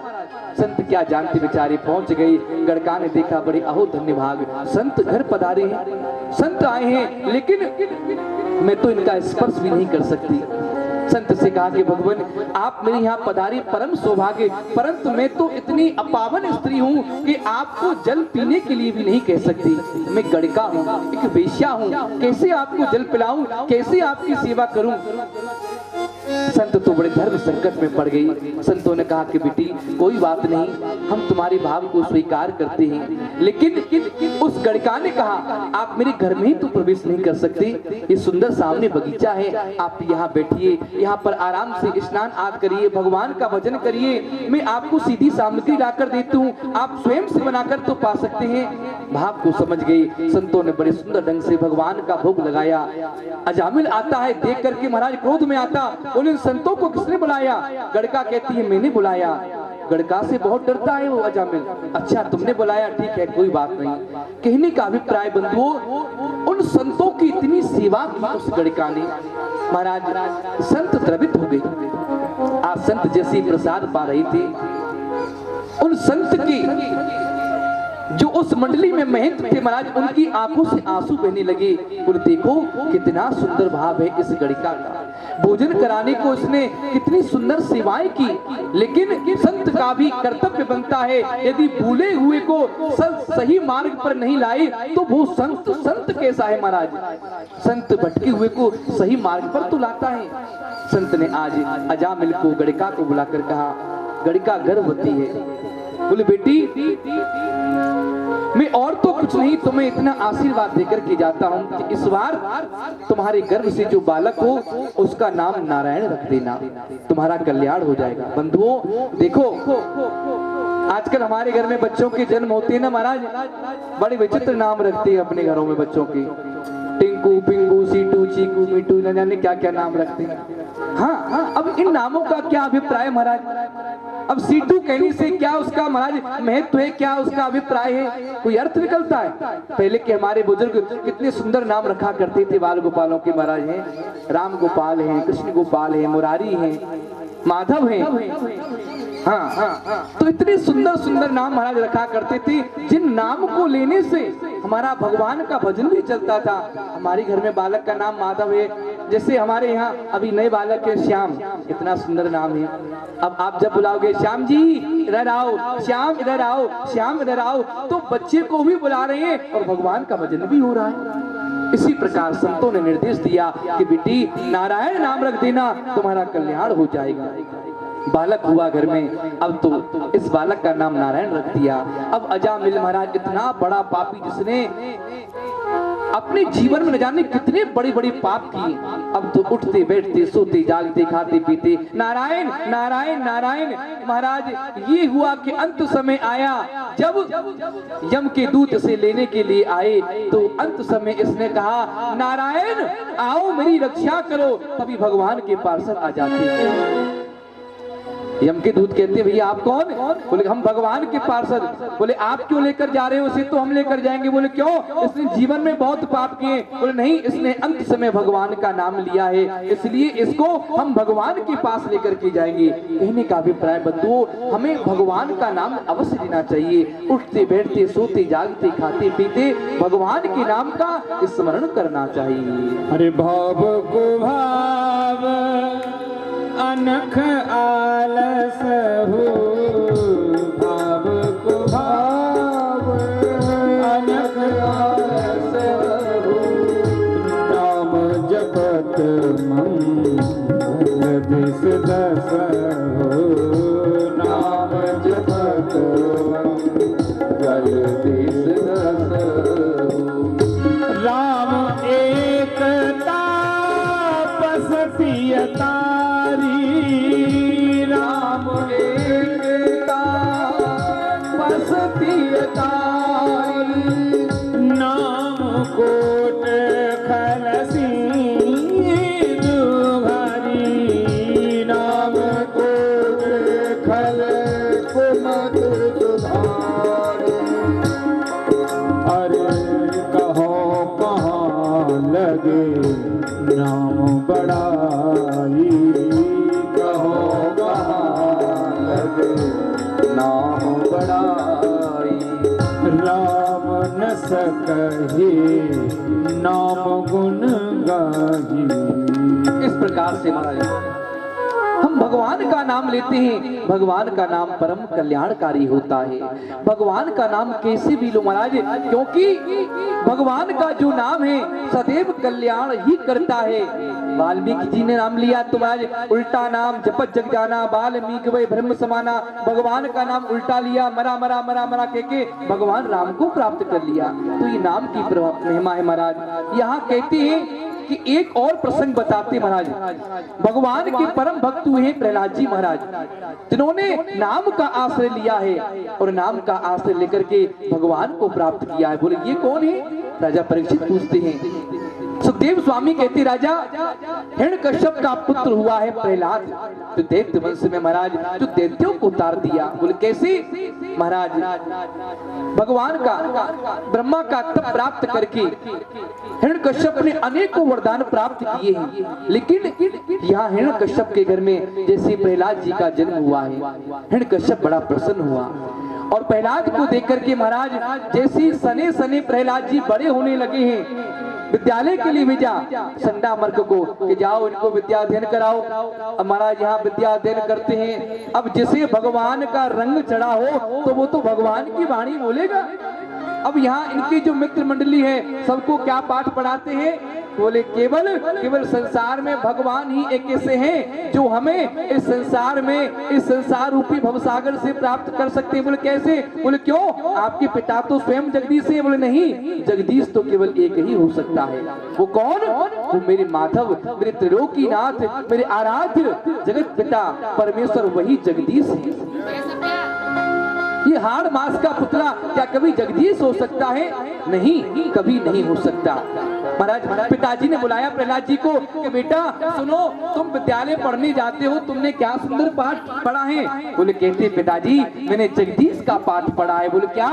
संत क्या जानते, बेचारे पहुंच गए। गड़का ने देखा, बड़े अहो धन्य भाग, संत घर पधारे हैं, संत आए हैं, लेकिन मैं तो इनका स्पर्श भी नहीं कर सकती। संत से कहा कि भगवान आप मेरे यहाँ पधारे परम सौभाग्य, परंतु मैं तो इतनी अपावन स्त्री हूँ कि आपको जल पीने के लिए भी नहीं कह सकती। मैं गड़का हूँ, एक वेश्या हूँ, कैसे आपको जल पिलाऊं, कैसे आपकी सेवा करूं? संत तो बड़े धर्म संकट में पड़ गई। संतों ने कहा कि बेटी कोई बात नहीं, हम तुम्हारे भाव को स्वीकार करते हैं, लेकिन उस गड़का ने कहा आप मेरे घर में ही तो प्रवेश नहीं कर सकते। ये सुंदर सामने बगीचा है, आप यहाँ बैठिए, यहाँ पर आराम से स्नान आदि करिए, भगवान का भजन करिए, मैं आपको सीधी सामग्री लाकर देती हूँ, आप स्वयं से बनाकर तो पा सकते हैं। भाव को समझ गए संतों ने बड़े सुंदर ढंग से भगवान का भोग लगाया। अजामिल आता है, देख करके महाराज क्रोध में आता, उन संतों को किसने बुलाया? गड़का कहती है मैंने बुलाया। गड़का से बहुत डरता है वो अजामिल। अच्छा तुमने बुलाया, ठीक है कोई बात नहीं। कहने का अभिप्राय बंधुओं, उन संतों की इतनी सेवा की उस गड़का ने, महाराज संत द्रवित हो गए। आज संत जैसी प्रसाद पा रही थी, उन संत की जो उस मंडली में महंत थे महाराज, उनकी आंखों से आंसू बहने लगे। बोले देखो कितना सुंदर भाव है इस गड़का का, भोजन कराने को इसने कितनी सुंदर सेवाएं की, लेकिन संत का भी कर्तव्य बनता है, यदि भूले हुए को सही मार्ग पर नहीं लाए तो वो संत कैसा है? महाराज संत भटके हुए को सही मार्ग पर तो लाता है। संत ने आज अजामिल को गड़का को बुलाकर कहा, गड़का गर्भवती है। बोले बेटी मैं और तो कुछ नहीं, तुम्हें इतना आशीर्वाद देकर के जाता हूं कि इस बार तुम्हारे गर्भ से जो बालक हो उसका नाम नारायण रख देना, तुम्हारा कल्याण हो जाएगा। बंधुओं देखो आजकल हमारे घर में बच्चों के जन्म होते हैं ना महाराज, बड़े विचित्र नाम रखते हैं अपने घरों में बच्चों के, टिंकू पिंकू सीटू चीकू मिटू न जाने क्या क्या नाम रखते हैं। हाँ, अब इन नामों का क्या अभिप्राय महाराज? अब सीटू कहने से क्या उसका महाराज महत्व है, क्या उसका अभिप्राय है, कोई अर्थ निकलता है? पहले के हमारे बुजुर्ग कितने सुंदर नाम रखा करते थे बाल गोपालों के। महाराज हैं राम गोपाल हैं, कृष्ण गोपाल हैं, मुरारी हैं, माधव हैं। हाँ, तो इतने सुंदर सुंदर नाम महाराज रखा करते थे, जिन नाम को लेने से हमारा भगवान का भजन भी चलता था। हमारे घर में बालक का नाम माधव है, जैसे हमारे यहाँ अभी नए बालक है श्याम, इतना सुंदर नाम है। अब आप जब बुलाओगे श्याम जी इधर आओ, श्याम इधर आओ, श्याम इधर आओ, तो बच्चे को भी बुला रहे हैं और भगवान का भजन भी हो रहा है। इसी प्रकार संतों ने निर्देश दिया कि बेटी नारायण नाम रख देना, तुम्हारा कल्याण हो जाएगा। बालक हुआ घर में, अब तो इस बालक का नाम नारायण रख दिया। अब अजामिल महाराज इतना बड़ा पापी जिसने अपने जीवन में न जाने कितने बड़े बड़े पाप किए, अब तो उठते बैठते सोते जागते खाते पीते नारायण नारायण नारायण। महाराज ये हुआ कि अंत समय आया, जब यम के दूत से लेने के लिए आए तो अंत समय इसने कहा नारायण आओ मेरी रक्षा करो, तभी भगवान के पार्षद आ जाते हैं। यम के दूत कहते हैं भैया आप कौन? बोले हम भगवान के पार्षद। बोले आप क्यों लेकर जा रहे हो उसे? तो हम लेकर जाएंगे। बोले क्यों? इसने जीवन में बहुत पाप किए। बोले नहीं, इसने अंत समय भगवान का नाम लिया है, इसलिए इसको हम भगवान के पास लेकर के जाएंगे। कहने का अभिप्राय बंधुओं, हमें भगवान का नाम अवश्य लेना चाहिए। उठते बैठते सोते जागते खाते पीते भगवान के नाम का स्मरण करना चाहिए।
अरे भाव को भाव अनख आलस हो, भाव को भाव सकहि नाम गुण गाही।
इस प्रकार से महाराज हम भगवान का नाम लेते हैं, भगवान का नाम परम कल्याणकारी होता है। भगवान का नाम कैसे भी लो महाराज, क्योंकि भगवान का जो नाम है सदैव कल्याण ही करता है। वाल्मीकि जी ने नाम लिया तो महाराज उल्टा नाम जपत जग जाना, वाल्मीकि वै ब्रह्म समाना। भगवान का नाम उल्टा लिया, मरा मरा मरा मरा कह के भगवान राम को प्राप्त कर लिया। तो ये नाम की महिमा है महाराज। यहाँ कहते हैं कि एक और प्रसंग बताते महाराज, भगवान के परम भक्त हुए प्रहलाद जी महाराज, जिन्होंने नाम का आश्रय लिया है और नाम का आश्रय लेकर के भगवान को प्राप्त किया है। बोले ये कौन है? राजा परीक्षित पूछते हैं। सुखदेव स्वामी कहते राजा हिरण्यकश्यप का पुत्र हुआ है प्रहलाद, जो दैत्य वंश में महाराज जो दैत्यों को उतार दिया। बोले कैसे? महाराज भगवान का ब्रह्मा का तप प्राप्त करके हिरण्यकश्यप ने अनेकों वरदान प्राप्त किए हैं, लेकिन यहाँ हिरण्यकश्यप के घर में जैसे प्रहलाद जी का जन्म हुआ है, हिरण्यकश्यप बड़ा प्रसन्न हुआ और प्रहलाद को देख करके महाराज जैसे सने सने प्रहलाद जी बड़े होने लगे हैं, विद्यालय के लिए भेजा संडा मर्क को कि जाओ इनको विद्या अध्ययन कराओ। अब महाराज यहाँ विद्या अध्ययन करते हैं। अब जिसे भगवान का रंग चढ़ा हो तो वो तो भगवान की वाणी बोलेगा। अब यहाँ इनकी जो मित्र मंडली है सबको क्या पाठ पढ़ाते हैं? बोले केवल संसार में भगवान ही एक ऐसे हैं जो हमें इस संसार रूपी भवसागर से प्राप्त कर सकते हैं। बोले कैसे? बोले क्यों? आपके पिता तो स्वयं जगदीश है। बोले नहीं, जगदीश तो केवल एक ही हो सकता है। वो कौन? वो मेरे माधव, मेरे त्रिलोकीनाथ, मेरे आराध्य जगत पिता परमेश्वर वही जगदीश है। ये हाड़ मास का पुतला क्या कभी जगदीश हो सकता है? नहीं, कभी नहीं हो सकता। महाराज पिताजी ने बुलाया प्रहलाद जी को कि बेटा सुनो, तुम विद्यालय पढ़ने जाते हो, तुमने क्या सुंदर पाठ पढ़ा है? बोले कहते पिताजी मैंने जगदीश का पाठ पढ़ा है। बोले क्या?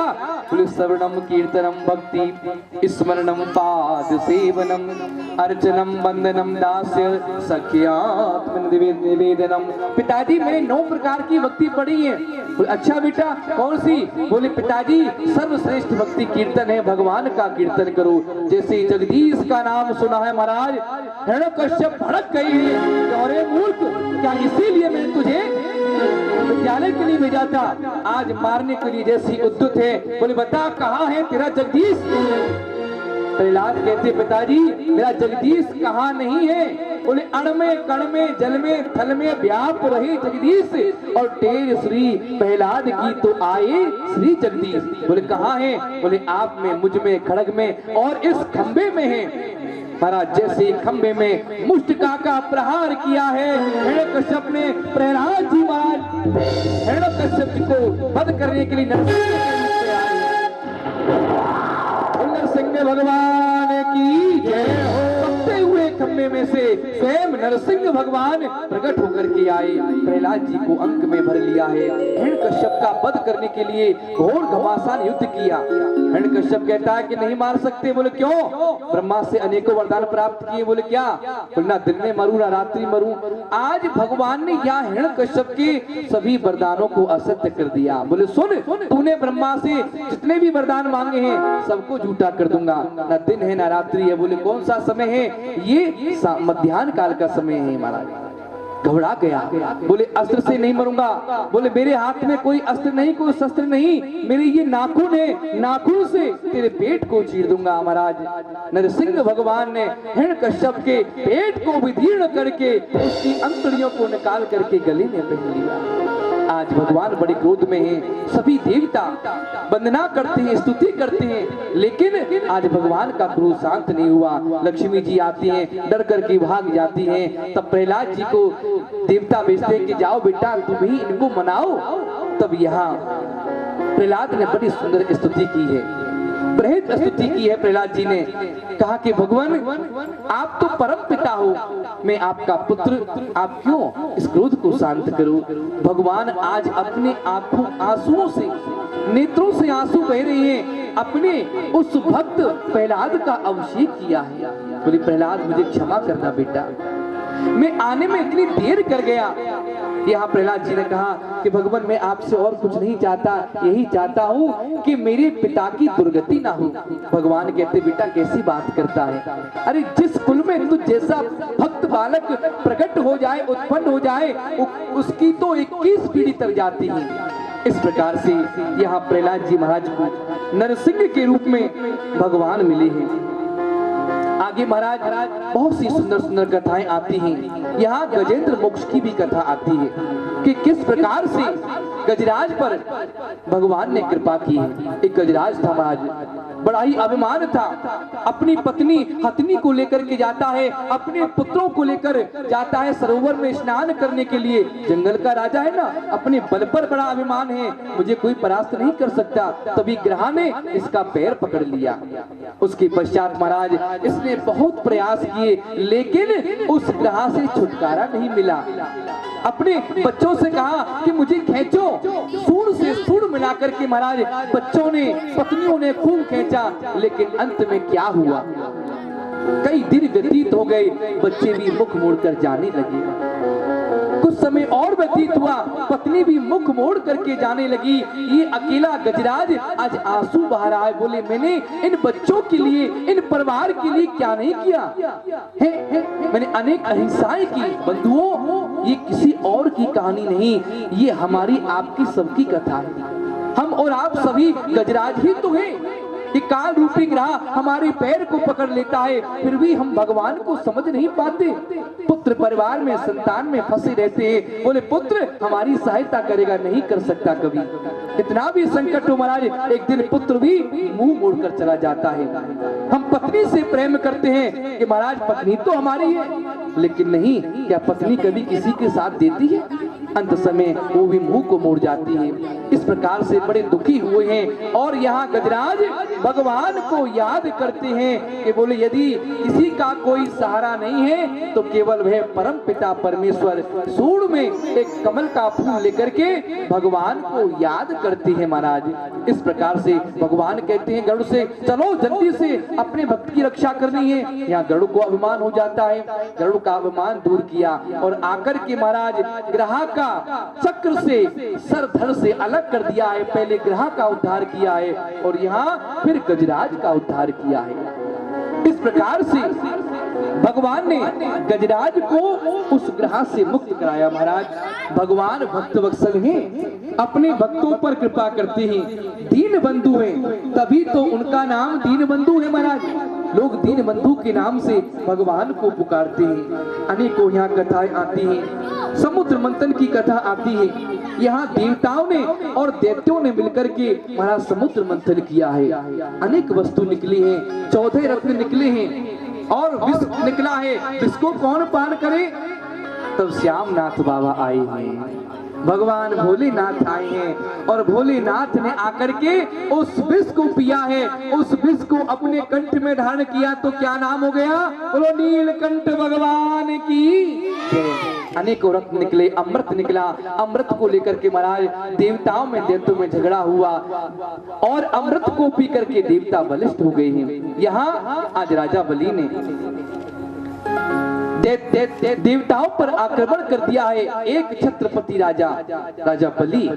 बोले श्रवणम कीर्तनम भक्ति स्मरणम पाद सेवनम अर्चनम वंदनम दास्य सख्यात्म निवेदनम। पिताजी मैंने 9 प्रकार की भक्ति पढ़ी है। बोले अच्छा बेटा कौन सी? बोले पिताजी सर्वश्रेष्ठ भक्ति कीर्तन है, भगवान का कीर्तन करो। जैसे जगदीश का नाम सुना है महाराज हिरण्यकश्यप भड़क गई है, अरे मूर्ख क्या इसीलिए मैं तुझे विद्यालय के लिए भेजा था, आज मारने के लिए जैसी उद्युत है। बोले बता कहाँ है तेरा जगदीश? प्रहलाद कहते पिताजी मेरा जगदीश कहाँ नहीं है। बोले अण में कण में जल में थल में व्याप रहे जगदीश, और टेर श्री प्रहलाद की तो आए श्री जगदीश। बोले कहाँ है? बोले आप में, मुझ में, खड़ग में और इस खंबे में है। महाराज जैसे खंबे में मुष्टिका का प्रहार किया है हिरण्यकश्यप ने, प्रहलाद जी महाराज हिरण्यकश्यप को वध करने के लिए नरसिंह भगवान की जय हो। कपते हुए खंबे में से स्वयं नरसिंह भगवान प्रकट होकर के आए, प्रहलाद जी को अंक में भर लिया है। हिरण्यकश्यप का वध करने के लिए घोर घमासान युद्ध किया। हिरण्यकश्यप कहता है कि नहीं मार सकते। बोले क्यों? ब्रह्मा से अनेकों वरदान प्राप्त किए। बोले क्या? बोले ना दिन में मरूं ना रात्रि मरूं। आज भगवान ने यहाँ हिरण्यकश्यप के सभी वरदानों को असत्य कर दिया। बोले सुन, तूने ब्रह्मा से जितने भी वरदान मांगे हैं सबको झूठा कर दूंगा, ना दिन है ना रात्रि है। बोले कौन सा समय है? ये मध्याह्न काल का समय है। महाराज घबरा गया। बोले अस्त्र से नहीं मरूंगा। बोले मेरे हाथ में कोई अस्त्र नहीं, कोई शस्त्र नहीं, मेरे ये नाखून है, नाखून से तेरे पेट को चीर दूंगा। महाराज नरसिंह भगवान ने हिरण्यकश्यप के पेट को विदीर्ण करके उसकी अंतड़ियों को निकाल करके गले में पहन लिया। आज भगवान बड़े क्रोध में हैं, सभी देवता वंदना करते हैं, स्तुति करते हैं, लेकिन आज भगवान का क्रोध शांत नहीं हुआ। लक्ष्मी जी आती हैं, डर करके भाग जाती हैं। तब प्रहलाद जी को देवता भेजते हैं कि जाओ बेटा तुम ही इनको मनाओ। तब यहाँ प्रहलाद ने बड़ी सुंदर स्तुति की है, बृहद स्तुति की है। प्रहलाद जी ने कहा कि भगवान आप तो परम पिता हो, मैं आपका पुत्र, आप क्यों इस क्रोध को शांत करो। भगवान आज अपने आंखों आंसुओं से, नेत्रों से आंसू बह रहे हैं, अपने उस भक्त प्रहलाद का अभिषेक किया है। बोले प्रहलाद मुझे क्षमा करना बेटा, मैं आने में इतनी देर कर गया, यहाँ प्रहलाद जी ने कहा कि भगवान मैं आपसे और कुछ नहीं चाहता, यही चाहता हूँ कि मेरे पिता की दुर्गति ना हो। भगवान कहते बेटा कैसी बात करता है, अरे जिस कुल में तुझ जैसा भक्त बालक प्रकट हो जाए, उत्पन्न हो जाए, उसकी तो 21 पीढ़ी तक जाती है। इस प्रकार से यहाँ प्रहलाद जी महाराज को नरसिंह के रूप में भगवान मिले हैं। आगे महाराज बहुत सी सुंदर सुंदर कथाएं आती हैं। यहाँ गजेंद्र मोक्ष की भी कथा आती है कि किस प्रकार से गजराज पर भगवान ने कृपा की है। एक गजराज था महाराज, बड़ा ही अभिमान था, अपनी पत्नी हथनी को लेकर के जाता है, अपने पुत्रों को लेकर जाता है सरोवर में स्नान करने के लिए। जंगल का राजा है ना, अपने बल पर बड़ा अभिमान है, मुझे कोई परास्त नहीं कर सकता। तभी ग्रह ने इसका पैर पकड़ लिया। उसके पश्चात महाराज इसने बहुत प्रयास किए, लेकिन उस ग्रह से छुटकारा नहीं मिला। अपने बच्चों से कहा कि मुझे खींचो, सूंड से सूंड मिलाकर के महाराज बच्चों ने, पत्नियों ने खूब खींचा, लेकिन अंत में क्या हुआ, कई दिन व्यतीत हो गए, बच्चे भी मुख मोड़कर जाने लगे। कुछ समय और व्यतीत हुआ, पत्नी भी मुख मोड़ करके जाने लगी। ये अकेला गजराज आज आंसू बहा रहा है, बोले मैंने इन बच्चों के लिए, इन परिवार के लिए क्या नहीं किया है? मैंने अनेक अहिंसाएं की। बंधुओं, ये किसी और की कहानी नहीं, ये हमारी आपकी सबकी कथा है। हम और आप सभी गजराज ही तो हैं। ये काल रूपी ग्रह हमारे पैर को पकड़ लेता है, फिर भी हम भगवान को समझ नहीं पाते। पुत्र परिवार में, संतान में फंसे रहते हैं। बोले पुत्र हमारी सहायता करेगा, नहीं कर सकता कभी। इतना भी संकट हो महाराज, एक दिन पुत्र भी मुंह मोड़कर चला जाता है। हम पत्नी से प्रेम करते हैं कि महाराज पत्नी तो हमारी है, लेकिन नहीं, क्या पत्नी कभी किसी के साथ देती है? अंत समय वो भी मुंह को मोड़ जाती है। इस प्रकार से बड़े दुखी हुए हैं। और यहाँ गजराज भगवान को याद करते हैं कि बोले यदि किसी का कोई सहारा नहीं है तो केवल वह परम पिता परमेश्वर सूंड में एक कमल का फूल लेकर के भगवान को याद करते हैं महाराज। इस प्रकार से भगवान कहते हैं गरुड़ से, चलो जल्दी से अपने भक्त की रक्षा करनी है। यहाँ गरुड़ को अभिमान हो जाता है, गरुड़ का अभिमान दूर किया और आकर के महाराज ग्रह का चक्र से, सर धड़ से अलग कर दिया है। पहले ग्रह का उद्धार किया है और यहाँ फिर गजराज का उद्धार किया है। इस प्रकार से भगवान ने गजराज को उस ग्रह से मुक्त कराया। महाराज भगवान भक्त वत्सल हैं, अपने भक्तों पर कृपा करते हैं, दीन बंधु हैं, तभी तो उनका नाम दीन बंधु है। महाराज लोग दीन बंधु के नाम से भगवान को पुकारते हैं। अनेकों यहाँ कथाएं आती हैं, समुद्र मंथन की कथा आती है। यहाँ देवताओं ने और दैत्यों ने मिलकर के महाराज समुद्र मंथन किया है। अनेक वस्तु निकली है, 14 रत्न निकले हैं और विष निकला है। विष को कौन पान करे? तब श्यामनाथ बाबा आए हैं, भगवान भोलेनाथ आए हैं और भोलेनाथ ने आकर के उस विष को पिया है, उस विष को अपने कंठ में धारण किया तो क्या नाम हो गया? बोलो नीलकंठ भगवान की। अनेकों रत्न निकले, अमृत निकला। अमृत को लेकर के महाराज देवताओं में, दैत्यों में झगड़ा हुआ और अमृत को पी करके देवता बलिष्ठ हो गए हैं। यहाँ आज राजा बलि ने देवताओं पर आक्रमण कर दिया है। एक छत्रपति राजा, राजा बलि,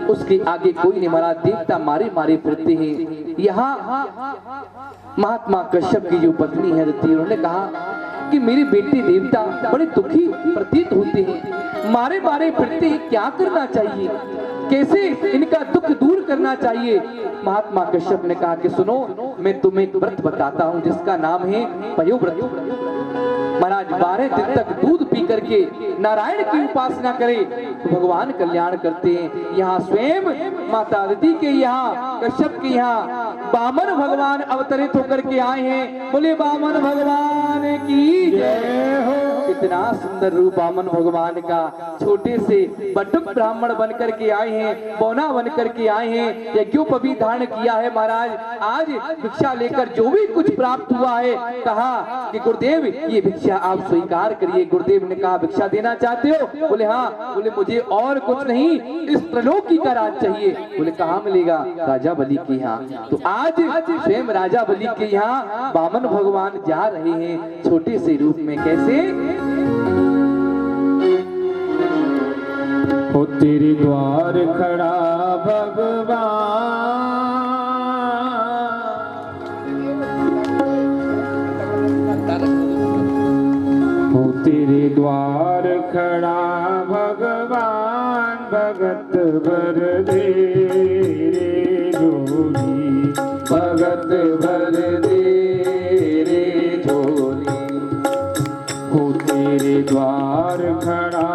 उसके आगे कोई नहीं। महाराज देवता मारे मारे फिरते हैं। यहाँ महात्मा कश्यप की जो पत्नी है रति, उन्होंने कहा कि मेरे बेटे देवता बड़े दुखी प्रतीत होते हैं, मारे मारे फिरते हैं, क्या करना चाहिए, कैसे इनका दुख दूर करना चाहिए? महात्मा कश्यप ने कहा कि सुनो, मैं तुम्हें एक व्रत बताता हूँ जिसका नाम है पयोव्रत। महाराज 12 दिन तक दूध पी करके नारायण की उपासना करे तो भगवान कल्याण करते हैं। यहाँ स्वयं माता अदिति के यहाँ, कश्यप के यहाँ वामन भगवान अवतरित होकर के आए हैं। बोले वामन भगवान की जय हो। इतना सुंदर रूप वामन भगवान का, छोटे से बटुक ब्राह्मण बनकर के आए हैं, बौना बनकर के आए हैं, यज्ञोपवीत धारण किया है। महाराज आज भिक्षा लेकर जो भी कुछ प्राप्त हुआ है, कहा कि गुरुदेव ये भिक्षा आप स्वीकार करिए। गुरुदेव ने कहा भिक्षा देना चाहते हो? बोले हाँ। बोले मुझे और कुछ नहीं, इस त्रिलोकी का राज चाहिए। बोले कहाँ मिलेगा? राजा बलि के यहाँ। तो आज स्वयं राजा बलि के यहाँ वामन भगवान जा रहे हैं छोटे से रूप में। कैसे?
हो तेरे द्वार खड़ा भगवान, हो तेरे द्वार खड़ा भगवान, भगत भर दे रे झोली, भगत भर दे रे झोली। हो तेरे द्वार खड़ा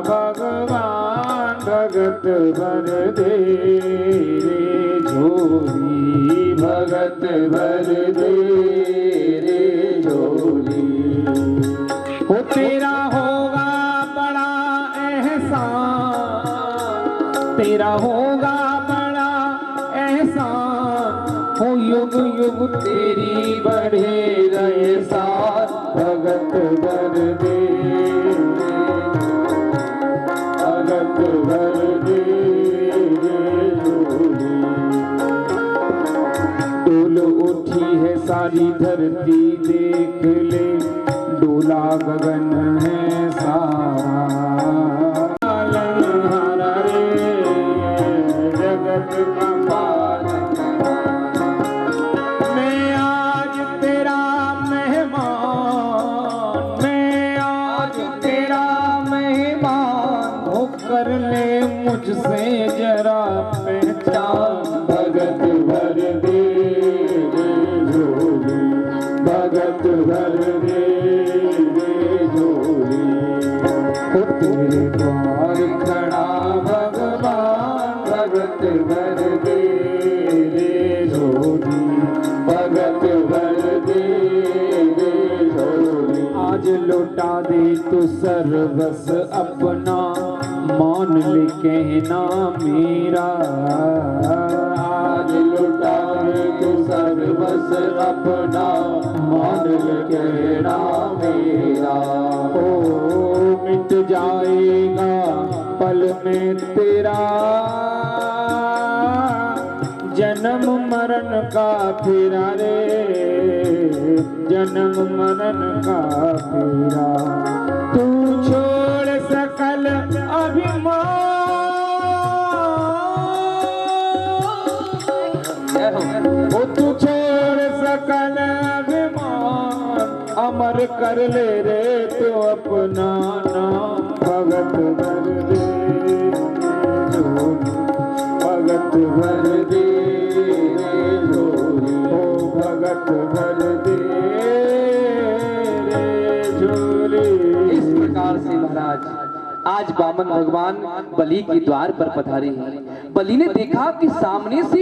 भगवान, भगत भर दे रे झोली, भगत भर दे रे झोली। हो तेरा होगा बड़ा एहसान, तेरा होगा बड़ा एहसान, हो युग युग तेरी बढ़े एहसान, भगत भर दे, भगत भर दे झोली। डोल उठी है सारी धरती देख ले, डोला गगन है सारा, हरा रे जगत का पालन। मैं आज तेरा मेहमान, मैं आज तेरा मेहमान, हो कर ले मुझसे जरा पहचान, भगत भर दे झोली, भगत भर दे झोली। हो तेरे द्वार खड़ा भगवान, भगत भर दे झोली, भगत भर दे झोली। आज लौटा दे तू सर्वस अपना, मान ले कहना मेरा, आज लौटा दे तू सर्वस अपना, मान ले कहना मेरा। ओ मिट जाएगा पल में तेरा, जन्म मरण का फेरा रे, जन्म मरण का फेरा। तू छोड़ सकल अभिमान, वो तू छोड़ सकल अभिमान, अमर कर ले रे तो अपना नाम, भगत भर दे झोली, भगत भर दे झोली, हो भगत भर दे झोली।
इस प्रकार से महाराज आज बामन भगवान बलि के द्वार पर पधारे हैं। बलि ने देखा कि सामने से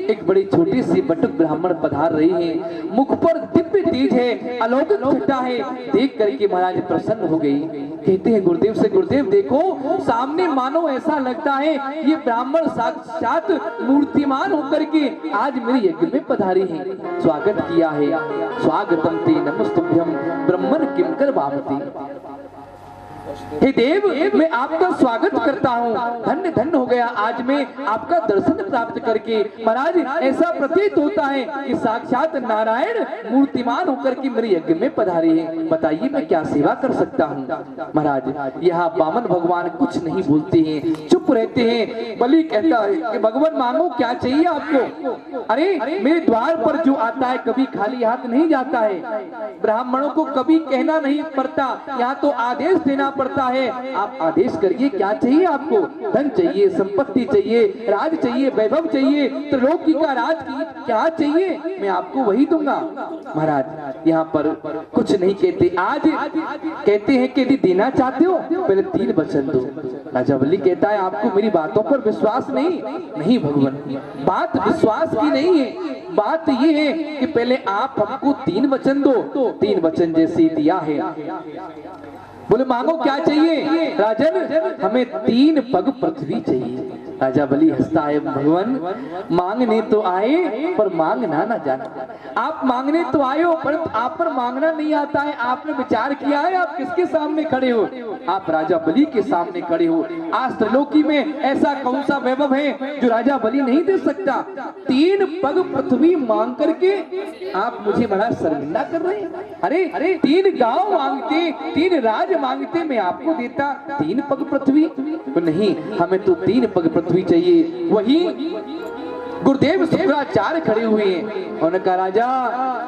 एक बड़ी छोटी सी बटुक ब्राह्मण पधार रही है, मुख पर दिव्य तेज है, अलौकिक छटा है। देख करके महाराज प्रसन्न हो गई। कहते हैं गुरुदेव से, गुरुदेव देखो सामने मानो ऐसा लगता है ये ब्राह्मण साक्षात मूर्तिमान होकर के आज मेरे यज्ञ में पधारी है। स्वागत किया है। स्वागतम ते नमस्तुभ्यम ब्रह्मन किंकर भावती। हे देव, मैं आपका स्वागत करता हूँ। धन्य धन्य हो गया आज मैं आपका दर्शन प्राप्त करके। महाराज ऐसा प्रतीत होता है कि साक्षात नारायण मूर्तिमान होकर के मेरे यज्ञ में पधारे हैं। बताइए मैं क्या सेवा कर सकता हूँ। महाराज यहाँ बामन भगवान कुछ नहीं बोलते हैं, चुप रहते हैं। बलि कहता है कि भगवान मांगो क्या चाहिए आपको। अरे मेरे द्वार पर जो आता है कभी खाली हाथ नहीं जाता है। ब्राह्मणों को कभी कहना नहीं पड़ता, यहाँ तो आदेश देना पड़ता है। आप आदेश करिए क्या चाहिए आपको। धन चाहिए, संपत्ति चाहिए, राज चाहिए, वैभव चाहिए, त्रिलोकी का राज क्या चाहिए, मैं आपको वही दूंगा। महाराज यहाँ पर कुछ नहीं कहते। आज कहते हैं कि यदि देना चाहते हो पहले 3 वचन दो। राजा बलि कहता है आपको मेरी बातों पर विश्वास नहीं भगवान, बात विश्वास की नहीं है। बात ये है कि पहले आप हमको 3 वचन दो। 3 वचन जैसे दिया है। बोले मांगो क्या चाहिए। राजन हमें 3 पग पृथ्वी चाहिए। राजा बलि हंसता है, भगवान मांगने तो आए पर मांगना ना जाना। आप मांगने तो आए हो पर आप पर मांगना नहीं आता है। आपने विचार किया है आप किसके सामने खड़े हो। आप राजा बलि के सामने खड़े हो। आज त्रिलोकी में ऐसा कौन सा वैभव है जो राजा बलि नहीं दे सकता। 3 पग पृथ्वी मांग करके आप मुझे बड़ा शर्मिंदा कर रहे हैं। अरे 3 गांव मांगते, 3 राज महाराज मांगते मैं आपको देता 3 पग पृथ्वी। तो नहीं, हमें तो 3 पग पृथ्वी चाहिए। वही गुरुदेव शुक्राचार्य खड़े हुए हैं। उन्होंने कहा राजा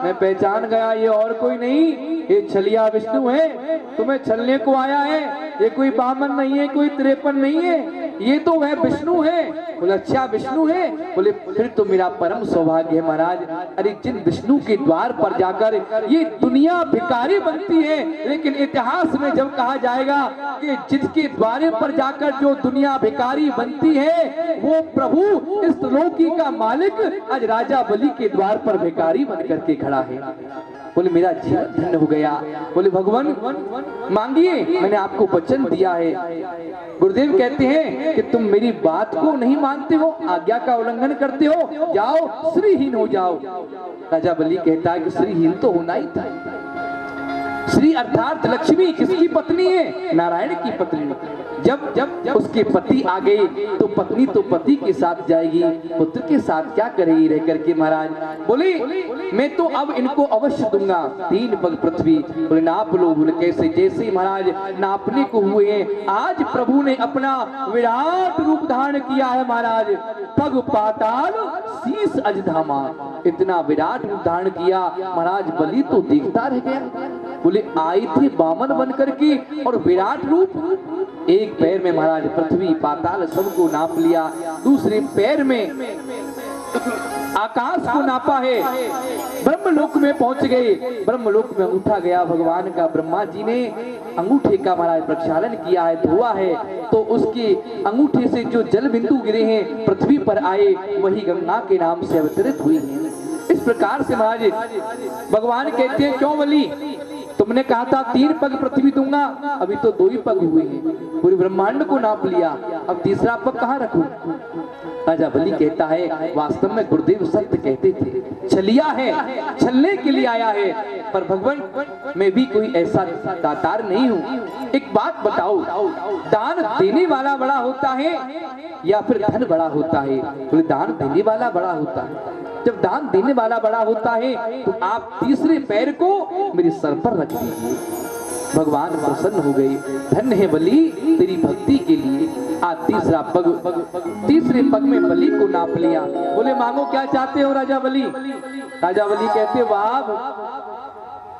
मैं पहचान गया, ये और कोई नहीं, ये छलिया विष्णु है, तुम्हें छलने को आया है। ये कोई बामन नहीं है, कोई 53 नहीं है, ये तो वह विष्णु है। बोले अच्छा विष्णु है? बोले फिर तो मेरा परम सौभाग्य है महाराज। अरे जिन विष्णु के द्वार पर जाकर ये दुनिया भिखारी बनती है, लेकिन इतिहास में जब कहा जाएगा कि जिसके द्वारे पर जाकर जो दुनिया भिखारी बनती है वो प्रभु इस लोकी का मालिक आज राजा बलि के द्वार पर भिखारी बन करके खड़ा है। बोले मेरा जीवन धन्य हो गया। बोले भगवान मांगिए, मैंने आपको वचन दिया है। गुरुदेव कहते हैं कि तुम मेरी बात को नहीं मानते हो, आज्ञा का उल्लंघन करते हो, जाओ श्रीहीन हो जाओ। राजा बलि कहता है कि श्रीहीन तो होना ही था। श्री अर्थात लक्ष्मी किसकी पत्नी है? नारायण की पत्नी। जब जब उसके पति आ गए तो पत्नी तो पति के साथ जाएगी, पुत्र के साथ क्या करेगी रह करके महाराज। बोले मैं तो अब इनको अवश्य दूंगा 3 पग पृथ्वी। बोले नाप लो। बोले कैसे? जैसे महाराज नापने को हुए हैं, आज प्रभु ने अपना विराट रूप धारण किया है महाराज। पग पाताल शीस अजधामा, इतना विराट रूप धारण किया महाराज। बलि तो देखता रह गया। बोले आए थे बामन बन करके और विराट रूप। एक पैर में महाराज पृथ्वी पाताल सबको नाप लिया, दूसरे पैर में आकाश को नापा है, ब्रह्मलोक में पहुंच गए। ब्रह्मलोक में उठा गया भगवान का। ब्रह्मा जी ने अंगूठे का महाराज प्रक्षालन किया है, धोआ है, तो उसके अंगूठे से जो जल बिंदु गिरे हैं पृथ्वी पर आए, वही गंगा के नाम से अवतरित हुई है। इस प्रकार से महाराज भगवान कहते हैं क्यों बलि तुमने कहा था 3 पग पृथ्वी दूंगा, अभी तो 2 ही पग हुए हैं, पूरे ब्रह्मांड को नाप लिया, अब तीसरा पग कहाँ रखूं? राजा बलि कहता है वास्तव में गुरुदेव सत्य कहते थे, छलिया है, छलने के लिए आया है, पर भगवान मैं भी कोई ऐसा दातार नहीं हूँ। एक बात बताओ, दान देने वाला बड़ा होता है या फिर धन बड़ा होता है? बोले दान देने वाला बड़ा होता है। जब दान देने वाला बड़ा होता है तो आप तीसरे पैर को मेरे सर पर रख दीजिए। भगवान प्रसन्न हो गए। धन्य है बलि तेरी भक्ति के लिए। आज तीसरा पग, तीसरे पग में बलि को नाप लिया। बोले मांगो क्या चाहते हो राजा बलि? राजा बलि कहते वाह,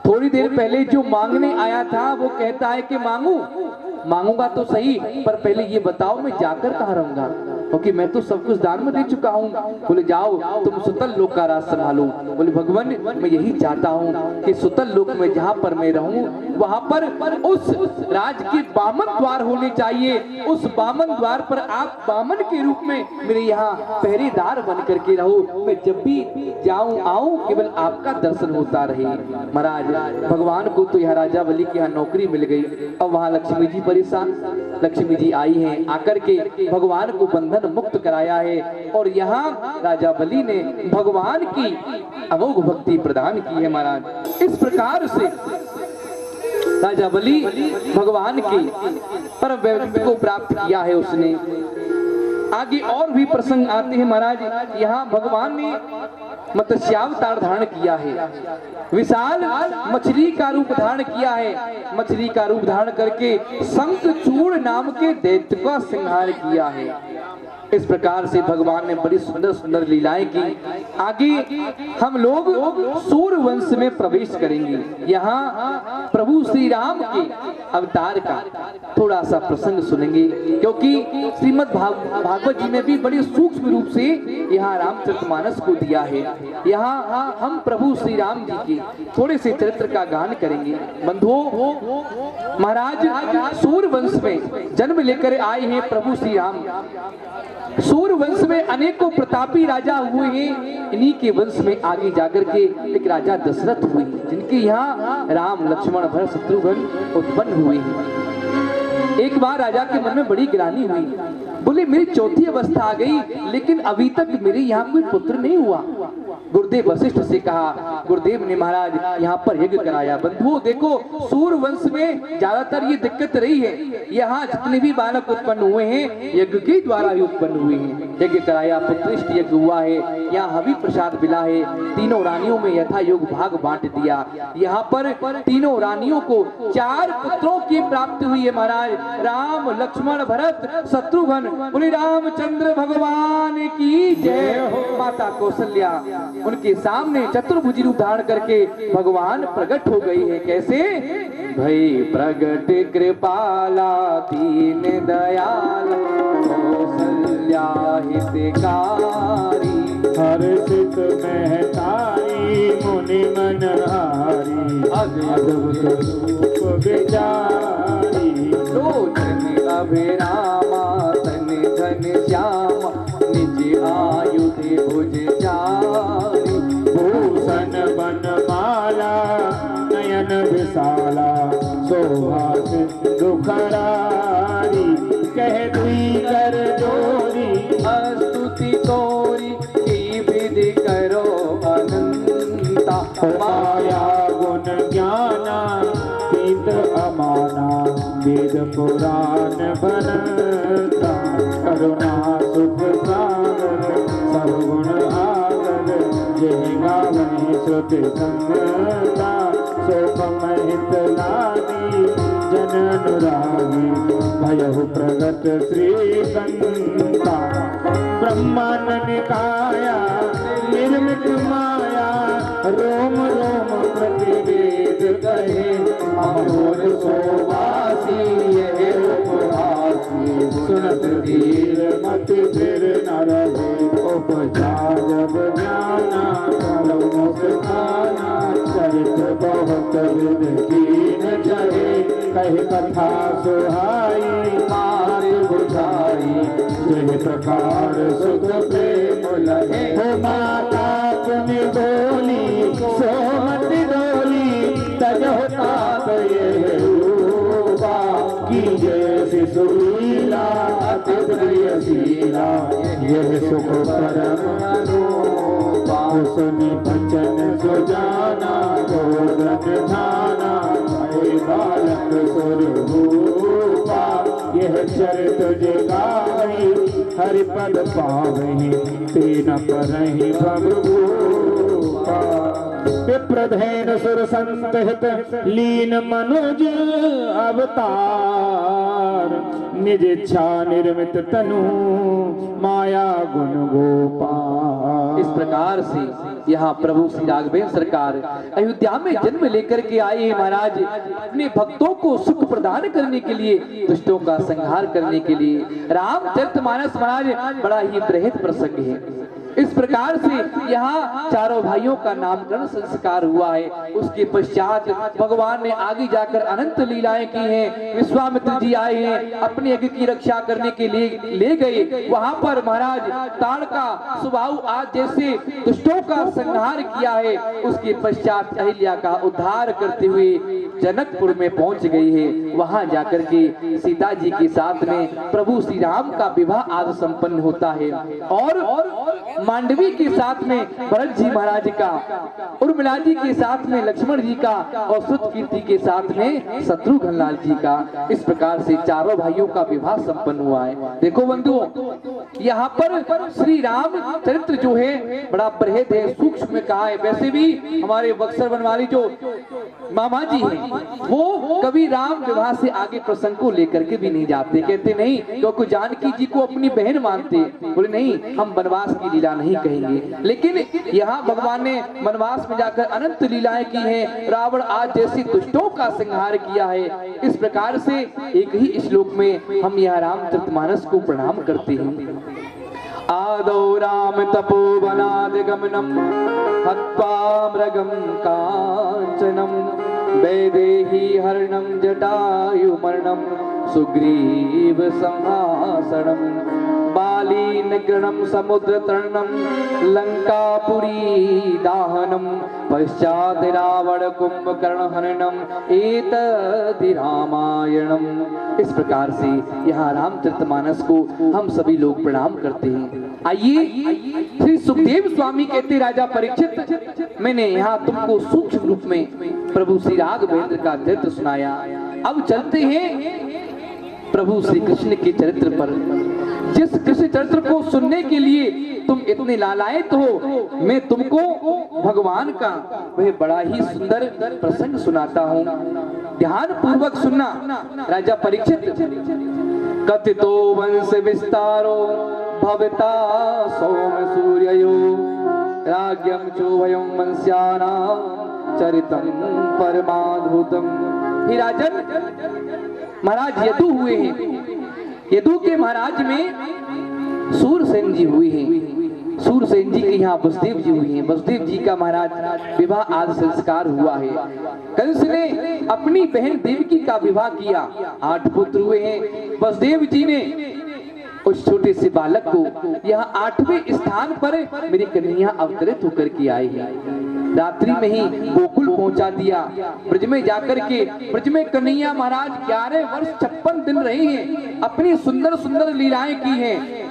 थोड़ी देर पहले जो मांगने आया था वो कहता है कि मांगूंगा तो सही, पर पहले ये बताओ मैं जाकर कहाँ रहूंगा, क्योंकि मैं तो सब कुछ दान में दे चुका हूँ। बोले जाओ तुम सुतल लोक का राज संभालो। बोले भगवान मैं यही चाहता हूँ कि सुतल लोक में जहाँ पर मैं रहूँ वहाँ पर उस राज के बामन द्वार होने चाहिए। उस बामन द्वार पर आप बामन के रूप में मेरे यहाँ पहरेदार बन करके रहो। मैं जब भी जाऊँ आऊँ केवल आपका दर्शन होता रहे। महाराज भगवान को तो यहाँ राजा बलि के यहाँ नौकरी मिल गई। अब वहाँ लक्ष्मी जी परेशान। लक्ष्मी जी आई हैं, आकर के भगवान को बंधन मुक्त कराया है और यहाँ राजा बलि ने भगवान की अमोघ भक्ति प्रदान की है। महाराज इस प्रकार से राजा बलि भगवान के परम वैभव को प्राप्त किया है उसने। आगे और भी प्रसंग आते हैं महाराज। यहाँ भगवान ने मत्स्यावतार धारण किया है, विशाल मछली का रूप धारण किया है। मछली का रूप धारण करके शंखचूड़ नाम के दैत्य का संहार किया है। इस प्रकार से भगवान ने बड़ी सुंदर सुंदर लीलाएं की। आगे हम लोग सूर्य वंश में प्रवेश करेंगे। यहाँ प्रभु श्री राम के अवतार का थोड़ा सा प्रसंग सुनेंगे, क्योंकि श्रीमद् भागवत जी ने भी बड़ी सूक्ष्म रूप से यहाँ रामचरितमानस को दिया है। यहाँ हम प्रभु श्री राम जी के थोड़े से चरित्र का गान करेंगे। बंधुओं महाराज सूर्य वंश में जन्म लेकर आए हैं प्रभु श्री राम। सूर्य वंश में अनेकों प्रतापी राजा हुए हैं। इन्हीं के वंश में आगे जाकर के एक राजा दशरथ हुए, जिनके यहाँ राम लक्ष्मण भरत शत्रुघ्न उत्पन्न हुए हैं। एक बार राजा के मन में बड़ी ग्लानि हुई। बोले मेरी चौथी अवस्था आ गई, लेकिन अभी तक मेरे यहाँ कोई पुत्र नहीं हुआ। गुरुदेव वशिष्ठ से कहा गुरुदेव ने महाराज यहाँ पर यज्ञ कराया। बंधुओं देखो, सूर्य वंश में ज्यादातर ये दिक्कत रही है, यहाँ जितने भी बालक उत्पन्न हुए हैं यज्ञ के द्वारा ही उत्पन्न हुए हैं। यज्ञ कराया, पुत्रिष्ट यज्ञ हुआ है, यहाँ हवि प्रसाद मिला है, तीनों रानियों में यथा योग भाग बांट दिया। यहाँ पर तीनों रानियों को 4 पुत्रों की प्राप्ति हुई है महाराज। राम, लक्ष्मण, भरत, शत्रुघ्न। बोले रामचंद्र भगवान की जय हो। माता कौशल्या उनके सामने चतुर्भुजी रूप धारण करके भगवान प्रकट हो गई है। कैसे? भई प्रगट कृपाला दीन दयाल कौशल्या हितकारी,
हर्षित महतारी मुनि मनहारी, अद्भुत रूप विचारी।
लोचन अभिरामा तन धन श्यामा, निज आयुध भुज चारी।
भूषण बनमाला नयन विशाला, शोभा सिंधु खरारी। कह दुई कर जोरी,
स्तुति तोरी की विधि करो अनंता।
माया गुण ज्ञाना पीत अमाना, वेद पुराण बनता। करुणा सुख सागर सर्वगुण आगर, जय गावहि श्रुति संगता। शोभम हित लागी जन अनुरागी, भयहु प्रगट श्रीकंता। ब्रह्मांड निकाया निर्मित माया, रोम रोम प्रतिवेद कहे। अमोल सोवासी यह उपहासी, सुनत धीर मत फिर न रहे। उपजा जब ज्ञाना करो मुख खाना, चरित बहुत विद कीन चहे। कह कथा सुहाई मार बुझाई, जिस प्रकार सुख प्रेम लहे। हो माता पुनि बोली सोमत डोली, तजहु तात ये रूपा। की जैसी सुलीला अति प्रिय शीला, यह सुख परम अनुपा। सुनि बचन सुजाना गोदन धाना, बालक सुरभूपा। यह चरित जगाई हरिपद पावहि, तेन परहि भवभूपा। विप्रधैन सुर संत हित लीन मनुज अवतार, निज इच्छा निर्मित तनु माया गुण गोपाल।
इस प्रकार से यहाँ प्रभु श्री राघवेंद्र सरकार अयोध्या में जन्म लेकर के आए हैं महाराज। अपने भक्तों को सुख प्रदान करने के लिए, दुष्टों का संहार करने के लिए। रामचरितमानस महाराज बड़ा ही बृहद प्रसंग है। इस प्रकार से यहाँ चारों भाइयों का नामकरण संस्कार हुआ है। उसके पश्चात भगवान ने आगे जाकर अनंत लीलाएं की हैं। विश्वामित्र जी आए हैं, अपने यज्ञ की रक्षा करने के लिए ले गए। वहां पर महाराज ताड़का सुबाहु आज जैसे दुष्टों का संहार किया है। उसके पश्चात अहिल्या का उद्धार करते हुए जनकपुर में पहुंच गई है। वहां जाकर के सीता जी के साथ में प्रभु श्री राम का विवाह आज संपन्न होता है। और मांडवी के साथ में भरत जी महाराज का, उर्मिला जी के साथ में लक्ष्मण जी का, और श्रुतकीर्ति के साथ में शत्रुघ्न लाल जी का। इस प्रकार से चारों भाइयों का विवाह संपन्न हुआ है। देखो बंधुओं, यहाँ पर श्री राम चरित्र जो है बड़ा बृहद है, सूक्ष्म में कहा है। वैसे भी हमारे बक्सर बनवाली जो मामा जी हैं, वो कभी राम विवाह से आगे प्रसंग को लेकर के भी नहीं जाते। कहते नहीं, क्योंकि जानकी जी को अपनी बहन मानते। बोले नहीं, हम वनवास की लीला नहीं कहेंगे। लेकिन यहाँ भगवान ने वनवास में जाकर अनंत लीलाएं की हैं। रावण आज जैसे दुष्टों का संहार किया है। इस प्रकार से एक ही श्लोक में हम यहाँ रामचरितमानस को प्रणाम करते हैं। आदौ राम तपोवनादिगमनम, हत्वा मृगम कांचनम, वैदेही हरणम जटायुमर्णम, सुग्रीव संहासनम, बालीन वशीकरणम समुद्र तरणम लंकापुरी दाहनम पश्चात रावण कुंभकर्ण हननम एतदि रामायणम। इस प्रकार से यहाँ रामचरितमानस को हम सभी लोग प्रणाम करते हैं। आइए श्री सुखदेव स्वामी कहते राजा परीक्षित, मैंने यहाँ तुमको सूक्ष्म रूप में प्रभु श्री राघवेंद्र का चरित्र सुनाया। अब चलते हैं प्रभु श्री कृष्ण के चरित्र पर। जिस कृष्ण चरित्र को सुनने के लिए तुम इतने लालायित हो, मैं तुमको भगवान का वह बड़ा ही सुंदर प्रसंग सुनाता हूँ। ध्यान पूर्वक सुनना। राजा परीक्षित, कथितो वंश विस्तारो भवता सोम सूर्ययो राज्ञं चोभयं वंश्यानां चरितं परमाद्भुतम्। हे राजन, महाराज यदु हुए हैं। यदु के महाराज में सूरसेन जी हुए हैं। सूरसेन जी के यहाँ वसुदेव जी हुए हैं। वसुदेव जी का महाराज विवाह आज संस्कार हुआ है। कंस ने अपनी बहन देवकी का विवाह किया। 8 पुत्र हुए हैं। वसुदेव जी ने उस छोटे से बालक को यहाँ 8वें स्थान पर मेरी कन्हैया अवतरित होकर के आई है। रात्रि में ही गोकुल पहुंचा दिया। ब्रज में जाकर के ब्रज में कन्हैया महाराज 11 वर्ष 56 दिन रहे हैं। अपनी सुंदर सुंदर लीलाएं की हैं।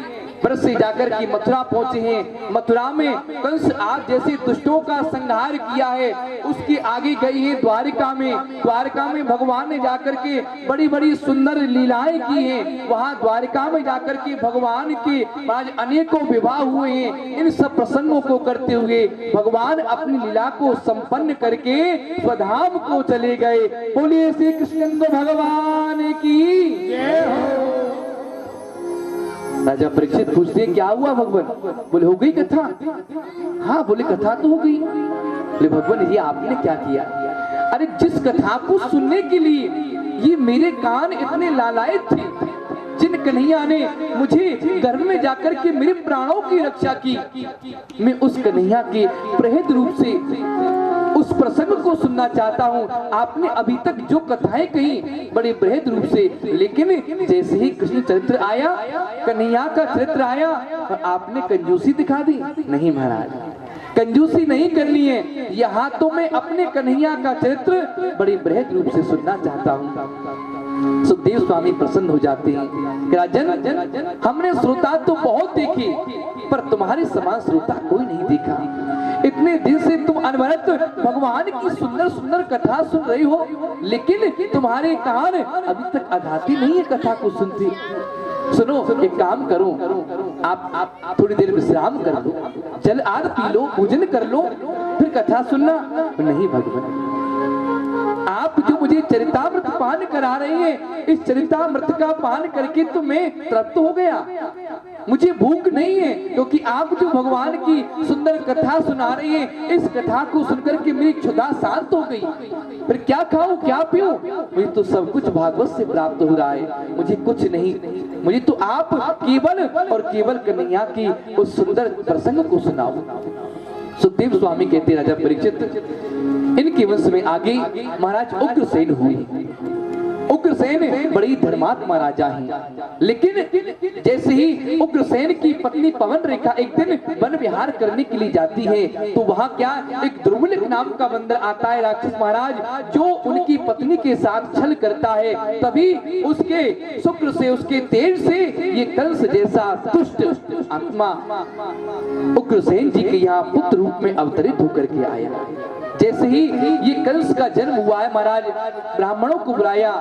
ब्रज से जाकर के मथुरा पहुंचे हैं। मथुरा में कंस आज जैसे दुष्टों का संहार किया है, उसके आगे गई है द्वारिका में। द्वारिका में भगवान ने जाकर के बड़ी बड़ी सुंदर लीलाएं की हैं। वहां द्वारिका में जाकर के भगवान के आज अनेकों विवाह हुए हैं। इन सब प्रसंगों को करते हुए भगवान अपनी लीला को संपन्न करके स्वधाम को चले गए। बोलिए श्री कृष्ण भगवान की जय हो। राजा परीक्षित पूछते क्या हुआ भगवान? बोले हो गई कथा। हाँ बोले कथा तो हो गई। बोले भगवान ये आपने क्या किया? अरे जिस कथा को सुनने के लिए ये मेरे कान इतने लालायित थे, जिन कन्हैया ने मुझे घर में जाकर के मेरे प्राणों की रक्षा की, मैं उस कन्हैया के प्रहद रूप से उस प्रसंग को सुनना चाहता हूँ। आपने अभी तक जो कथाएं कही बड़े बृहद रूप से, लेकिन जैसे ही कृष्ण चरित्र आया, कन्हैया का चरित्र आया, और आपने कंजूसी दिखा दी। नहीं महाराज, कंजूसी नहीं करनी है। यहाँ तो मैं अपने कन्हैया का चरित्र बड़ी बृहद रूप से सुनना चाहता हूँ। सुखदेव स्वामी प्रसन्न हो जाते हैं। राजन, हमने श्रोता तो बहुत देखे, पर तुम्हारे समान श्रोता कोई नहीं देखा। इतने दिन से तुम अनवरत भगवान की सुंदर सुंदर कथा सुन रही हो, लेकिन तुम्हारे कान अभी तक आघाती नहीं है कथा को सुनते। सुनो, एक काम करो, आप थोड़ी देर विश्राम कर लो, जल आद पी लो, भोजन कर लो, फिर कथा सुनना। नहीं भगवान, आप जो मुझे चरितामृत पान करा रही हैं, इस चरितामृत का पान करके तो मैं तृप्त हो गया। मुझे भूख नहीं है, क्योंकि आप जो भगवान की सुंदर कथा सुना रही हैं, इस कथा को सुनकर के मेरी क्षुधा शांत हो गई। फिर क्या खाऊं क्या पीऊं? मुझे तो सब कुछ भागवत से प्राप्त हो रहा है। मुझे कुछ नहीं, मुझे तो आप केवल और केवल कन्हैया की उस सुंदर प्रसंग को सुनाओ। सुखदेव स्वामी कहते राजा परीक्षित, इनके वंश में आगे महाराज उग्रसेन हुए। उग्रसेन बड़ी धर्मात्मा राजा हैं, लेकिन जैसे ही उग्रसेन की पत्नी पवन रेखा एक दिन वन विहार करने के लिए जाती है, तो वहाँ क्या एक दुर्मुलिक नाम का बंदर आता है, राक्षस महाराज, जो उनकी पत्नी के साथ छल करता है। तभी उसके शुक्र से, उसके तेज से ये कंस जैसा दुष्ट आत्मा उग्रसेन जी के यहाँ पुत्र रूप में अवतरित होकर के आया। जैसे ही ये कंस का जन्म हुआ है महाराज, ब्राह्मणों को बुलाया।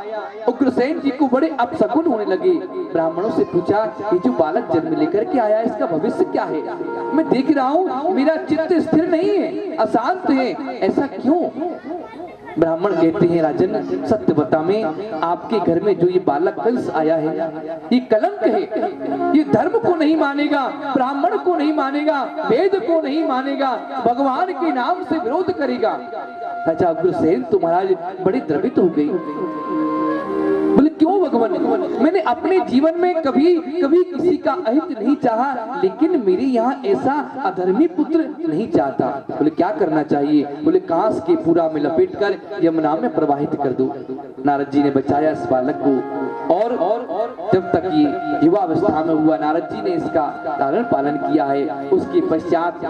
उग्रसेन जी को बड़े अपशकुन होने लगे। ब्राह्मणों से पूछा, ये जो बालक जन्म लेकर के आया है, इसका भविष्य क्या है? मैं देख रहा हूँ मेरा चित्त स्थिर नहीं है, अशांत है, ऐसा क्यों? ब्राह्मण कहते हैं, राजन सत्य बता, में आपके घर में जो ये बालक कंस आया है, ये कलंक है। ये धर्म को नहीं मानेगा, ब्राह्मण को नहीं मानेगा, वेद को नहीं मानेगा, भगवान के नाम से विरोध करेगा। राजा उग्रसेन तो महाराज बड़ी द्रवित हो गई। बोले क्यों भगवान, मैंने अपने जीवन में कभी कभी किसी का अहित नहीं चाहा, लेकिन मेरे यहाँ ऐसा अधर्मी पुत्र नहीं चाहता। बोले क्या करना चाहिए? बोले कांस के पूरा में लपेट कर यमुना में प्रवाहित कर दो। नारद जी ने बचाया इस बालक को, और जब तक ये युवावस्था में हुआ, नारद जी ने इसका लालन पालन किया है। उसके पश्चात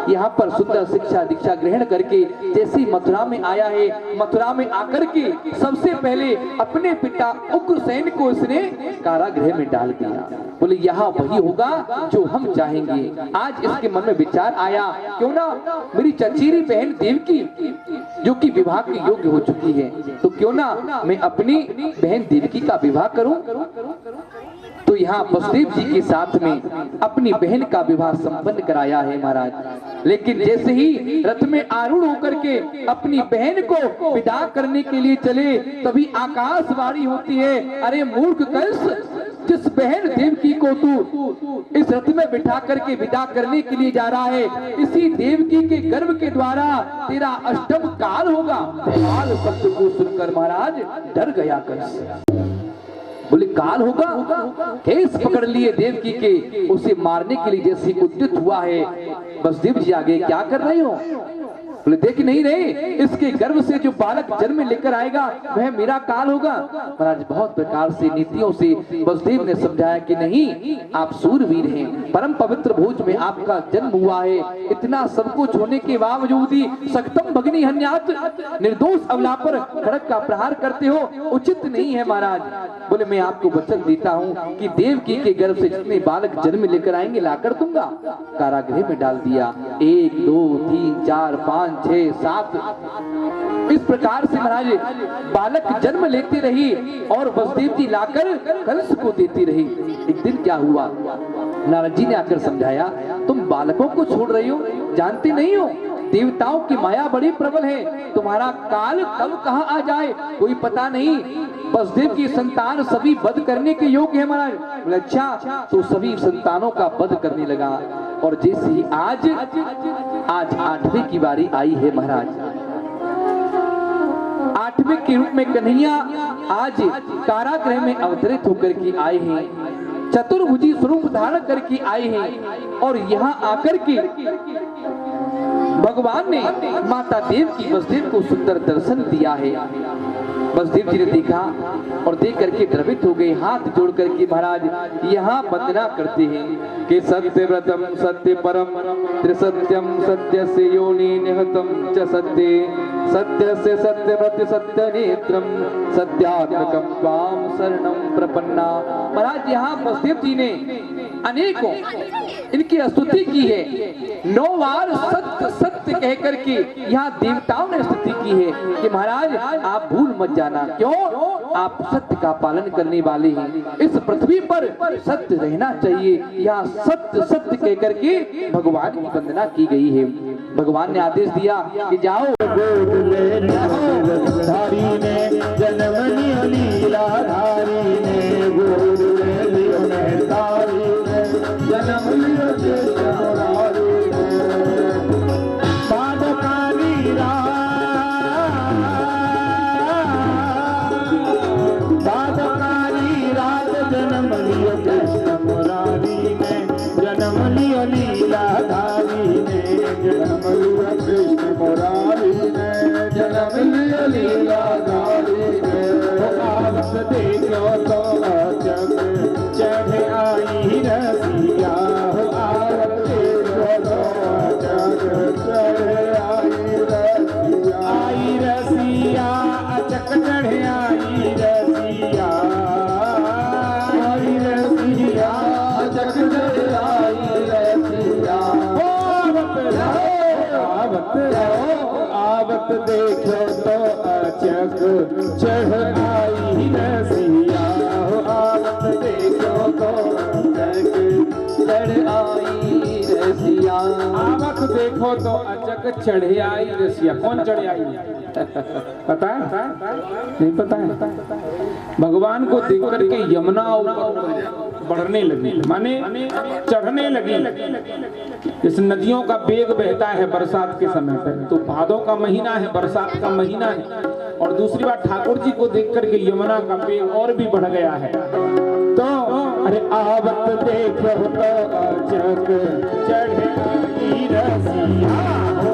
यहाँ पर सुंदर शिक्षा दीक्षा ग्रहण करके जैसे मथुरा में आया है, मथुरा में आकर के सबसे पहले अपने पिता उग्रसेन को इसने कारागृह में डाल दिया। बोले यहाँ वही होगा जो हम चाहेंगे। आज इसके मन में विचार आया, क्यों ना मेरी चचेरी बहन देवकी जो कि विवाह के योग्य हो चुकी है, तो क्यों ना मैं अपनी बहन देवकी का विवाह करूं। तो यहाँ वसुदेव जी के साथ में अपनी बहन का विवाह संपन्न कराया है महाराज। लेकिन जैसे ही रथ में आरूढ़ होकर के अपनी बहन को विदा करने के लिए चले, तभी आकाशवाणी होती है, अरे मूर्ख कंस, जिस बहन देवकी को तू इस रथ में बिठा करके विदा करने के लिए जा रहा है, इसी देवकी के गर्भ के द्वारा तेरा अष्टम काल होगा। काल शब्द को सुनकर महाराज डर गया कंस। बोले काल होगा? केस पकड़ लिए देवकी के, उसे मारने के लिए जैसे उद्यत हुआ है। वसुदेव जी आगे क्या कर रहे हो? बोले देख नहीं रहे, इसके गर्भ से जो बालक जन्म लेकर आएगा वह मेरा काल होगा। महाराज बहुत प्रकार से नीतियों से वसुदेव ने समझाया कि नहीं, आप सूरवीर हैं, परम पवित्र भोज में आपका जन्म हुआ है, इतना सब कुछ होने के बावजूद ही सक्तम भगनी हन्यात, निर्दोष अबला पर खड़ग का प्रहार करते हो, उचित नहीं है महाराज। बोले मैं आपको वचन देता हूँ कि देवकी के गर्भ से जितने बालक जन्म लेकर आएंगे लाकर दूंगा। कारागृह में डाल दिया। 1 2 3 4 5 6 7 इस प्रकार से महाराज बालक जन्म लेती रही और वसुदेव जी लाकर कंस को देती रही। एक दिन क्या हुआ, नारद जी ने आकर समझाया, तुम बालकों को छोड़ रही हो, जानते नहीं हो देवताओं की माया बड़ी प्रबल है, तुम्हारा काल कब कहाँ आ जाए कोई पता नहीं। वसुदेव की संतान सभी वध करने के योग्य है महाराज। बोले अच्छा, तो सभी संतानों का वध करने लगा। और जैसे ही आज 8वें की बारी आई है महाराज, 8वें के रूप में कन्हैया आज कारागृह में अवतरित होकर के आए हैं, चतुर्भुजी स्वरूप धारण करके आए हैं। और यहाँ आकर के भगवान ने माता देव की वसुदेव को सुंदर दर्शन दिया है। वसुदेव जी ने देखा और देख करके द्रवित हो गए, हाथ जोड़ करके महाराज यहाँ वंदना करते हैं कि सत्य व्रतम सत्य परम त्रिसत्यम सत्य से योनि निहतम च सत्य सत्य से सत्य व्रत सत्य नेत्रम सत्यात्मकम वाम शरणम प्रपन्ना। महाराज यहाँ वसुदेव जी ने अनेकों इनकी स्तुति की है। 9 बार सत्य सत्य कह करके यहाँ देवताओं ने स्तुति की है कि महाराज आप भूल मत जाना, क्यों? आप सत्य का पालन करने वाले हैं, इस पृथ्वी पर सत्य रहना चाहिए। यहाँ सत्य सत्य कह करके भगवान की वंदना की गई है। भगवान ने आदेश दिया कि जाओ।
धारी ने जन्म लियो लीलाधारी ने, गोद में लियो नेतारी ने, जन्म लियो कृष्ण मुरारी ने। बादकारी रात जन्म लियो कृष्ण मुरारी ने, जन्म लियो लीलाधारी ने, जन्म लियो कृष्ण मुरारी ने, जन्म लियो लीलाधारी ने। आवत देखो तो अचक चढ़ आई रसिया, आवत देखो तो अचक चढ़ आई रसिया, अचक चढ़ आई रसिया, आई रसिया, अचक चढ़ आई रसिया। आवत देखो तो अचक चढ़ आई रसिया, आवत देखो तो अचक चढ़ आई रसिया। आवत देखो तो अचक चढ़ आई रसिया। कौन चढ़ आई? पता है? नहीं पता है? भगवान को देख करके यमुना बढ़ने लगी, माने चढ़ने लगी। इस नदियों का वेग बहता है बरसात के समय पर, तो भादों का महीना है, बरसात का महीना है। और दूसरी बात, ठाकुर जी को देख करके यमुना का वेग और भी बढ़ गया है। तो अरे आवत देखो तो अचक चढ़े आई रसिया,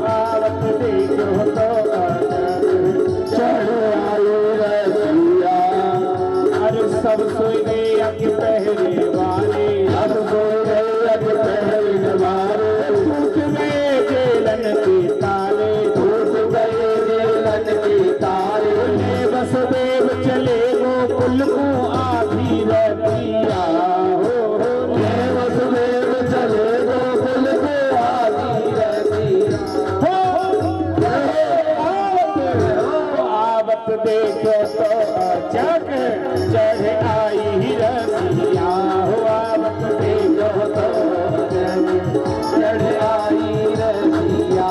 आवत देखो तो अचक चढ़े आई रसिया। अरे सब सोए गए अग पहरे वाले, अब सोए गए अग पहरे वाले, टूट गए जेलन के ताले, टूट गए जेलन के ताले। वसुदेव चले गोकुल को आधी रतिया, वसुदेव चले गोकुल को आधी रतिया। आवत देखो तो अचक चढ़ आई रसिया, आवत देखो तो चढ़ आई रसिया।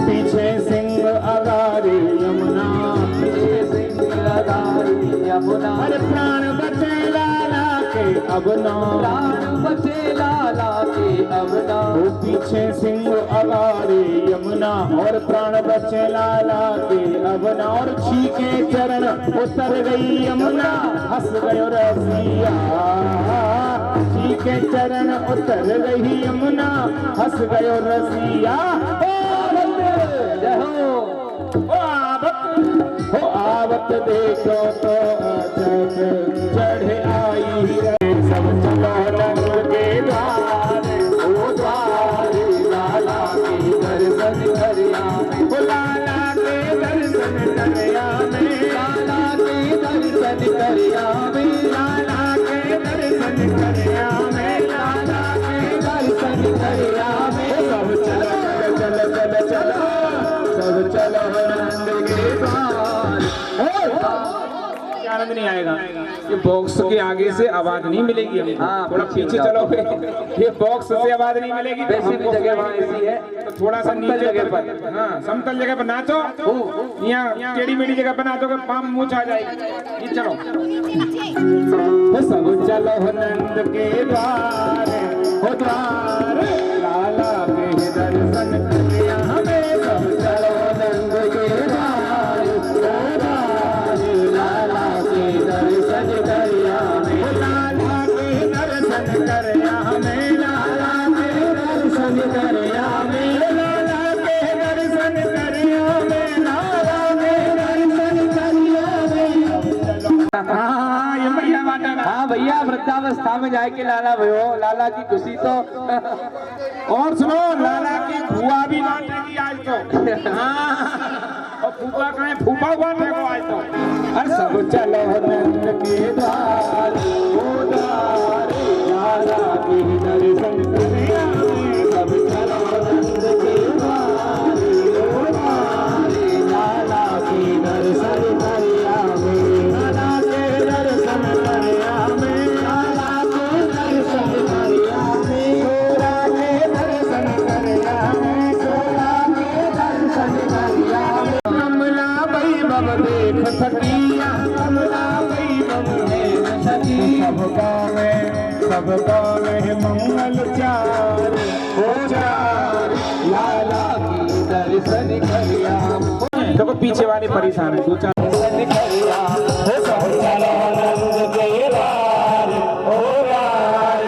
पीछे सिंह अगारी यमुना, पीछे सिंह अगारी यमुना। अरे प्राण बचे लाला के अब ना, प्राण बचे लाला के अब ना। वो पीछे सिंह अगारी यमुना, और प्राण बचे लाला के अब ना। और छीके चरण उतर गई यमुना, हंस गयो रसिया। के चरण उतर रही यमुना, हंस गयो रसिया। हो आवत देखो तो अचक चढ़ आई रे। सब चलो रंग के द्वार, ओ द्वार लाला के दर्शन करिया, लाला के दर्शन करिया में, लाला के दर्शन करिया में, लाला के दर्शन करिया में, लाला के दर्शन करिया में। सब चलो चलो चलो चलो, सब चलो नंद के द्वार। आनंद नहीं आएगा, ये बॉक्स के आगे से आवाज नहीं मिलेगी हमें।
हाँ,
थोड़ा पीछे चलोगे, ये बॉक्स से आवाज नहीं मिलेगी।
वैसे भी जगह वहाँ ऐसी है,
तो थोड़ा सा नीचे जगह पर, हाँ समतल जगह पर नाचो। यहाँ टेढ़ी मेढ़ी जगह पर नाचोगे पाम मुँह आ जाएगी। ये चलो सब चलो नंद के द्वार, हो द्वार लाला के दर्शन करिया हमें। सब चलो नंद के द्वार, लाला के दर्शन करिया हमें, लाला के दर्शन करिया हमें, लाला के दर्शन करिया हमें, लाला के दर्शन करिया हमें, लाला के दर्शन करिया हमें। हाँ ये बढ़िया बात है।
हाँ भैया, वृद्धावस्था में जाके लाला भयो, लाला की खुशी तो।
और सुनो, लाला की फुआ भी बांटेगी आज तो। हाँ और फूफा कहाँ है? फूफा बांटेगा आज तो। अरे सब चलो नंद के द्वार, ओ द्वार लाला के दर्शन करिया में। सब चलो नंद के द्वार, ओ द्वार लाला के दर्शन करिया में, लाला के दर्शन करिया में, लाला के दर्शन करिया में, छोरा के दर्शन करिया में, छोरा के दर्शन करिया में। कमला वैभव देख सकिया, कमला वैभव देख सकी। सबका में मंगल चार, हो चार लाला की दर्शन करिया। देखो पीछे वाले परेशान है, दो चार दर्शन करिया। हो सब चलो नंद के द्वार, ओ द्वार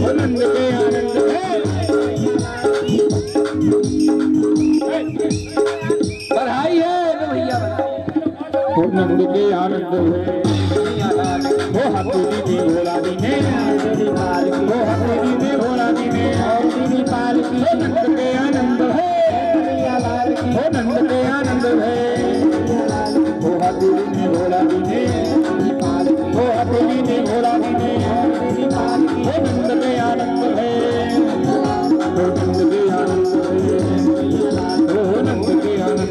नंद के आनंद है।
बधाई है भैया,
हो नंद के आनंद है। हो हथेली में भोला दीने, हो हथेली में भोला दीने, और दीनी पाल की। हो नंद के आनंद है, हो नंद के आनंद है। हो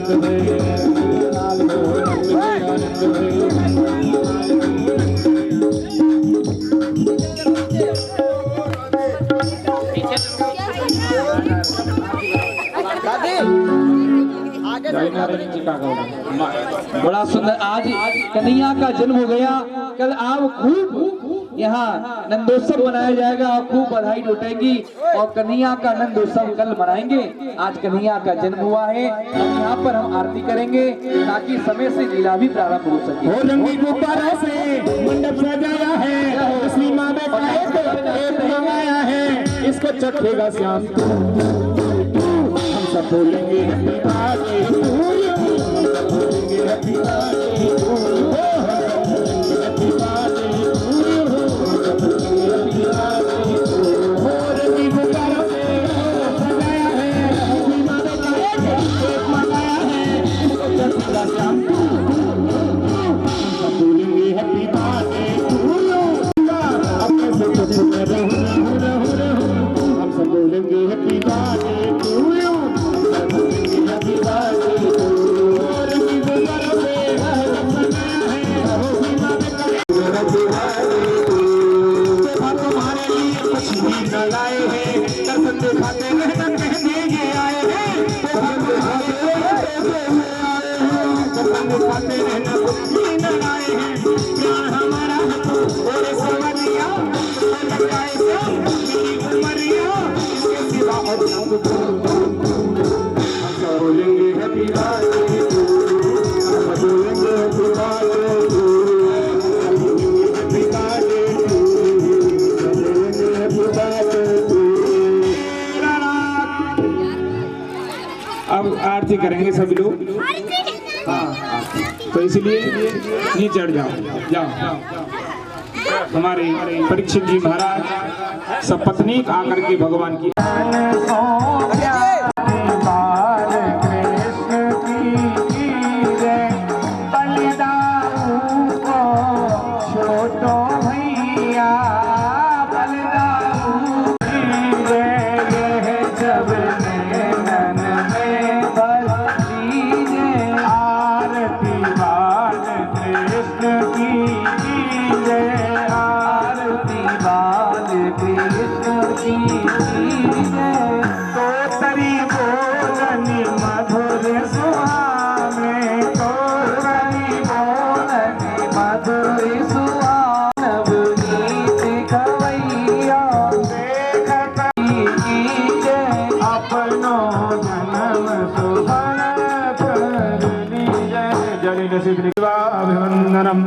आनंद भय लाल मोहन आनंद
बड़ा सुंदर आज कन्हैया का जन्म हो गया। कल आप खूब यहाँ नंदोत्सव मनाया जाएगा और खूब बधाई लुटेगी और कन्हैया का नंदोत्सव कल मनाएंगे। आज कन्हैया का जन्म हुआ है, यहाँ पर हम आरती करेंगे ताकि समय से लीला भी प्रारंभ हो सके।
हो रंगी गुब्बारों से मंडप सजाया है, असली माँ बेटा एक मंगाया है, इसको चखेगा श्याम तू हम सब बोलेंगे हैप्पी बर्थडे टू यू, बोलेंगे happy birthday to you, happy birthday to you, happy birthday to you. हो रंगी गुब्बारों से सजाया है, असली माँ बेटा एक मंगाया है, इसको चखेगा श्याम तू बोलेंगे हैप्पी बर्थडे टू यू। अपने से कुछ हम सब बोलेंगे हैप्पी बर्थडे टू यू, बोलेंगे हैप्पी बर्थडे टू यू। और की गुब्बारों से सजाया है, होगी माँ बेटा हैप्पी बर्थडे टू यू। जब तुम्हारे लिए कुछ भी न लाए हैं, दर्शन दिखाते रहना कहने ये आए हैं, दर्शन दिखाते रहना कुछ भी न लाए हैं, प्यार हमारा और सवरिया लगाए से मेरी उमरिया इसके सिवा और हम बोलेंगे हैप्पी बर्थडे टू यू, हम बोलेंगे happy birthday to you, happy birthday to you, बोलेंगे हैप्पी बर्थडे टू यू। अब आरती करेंगे सभी लोग, तो इसलिए नीचे चढ़ जाओ। हमारे परीक्षित जी महाराज सपत्नी आकर के भगवान की अभिवंदनम।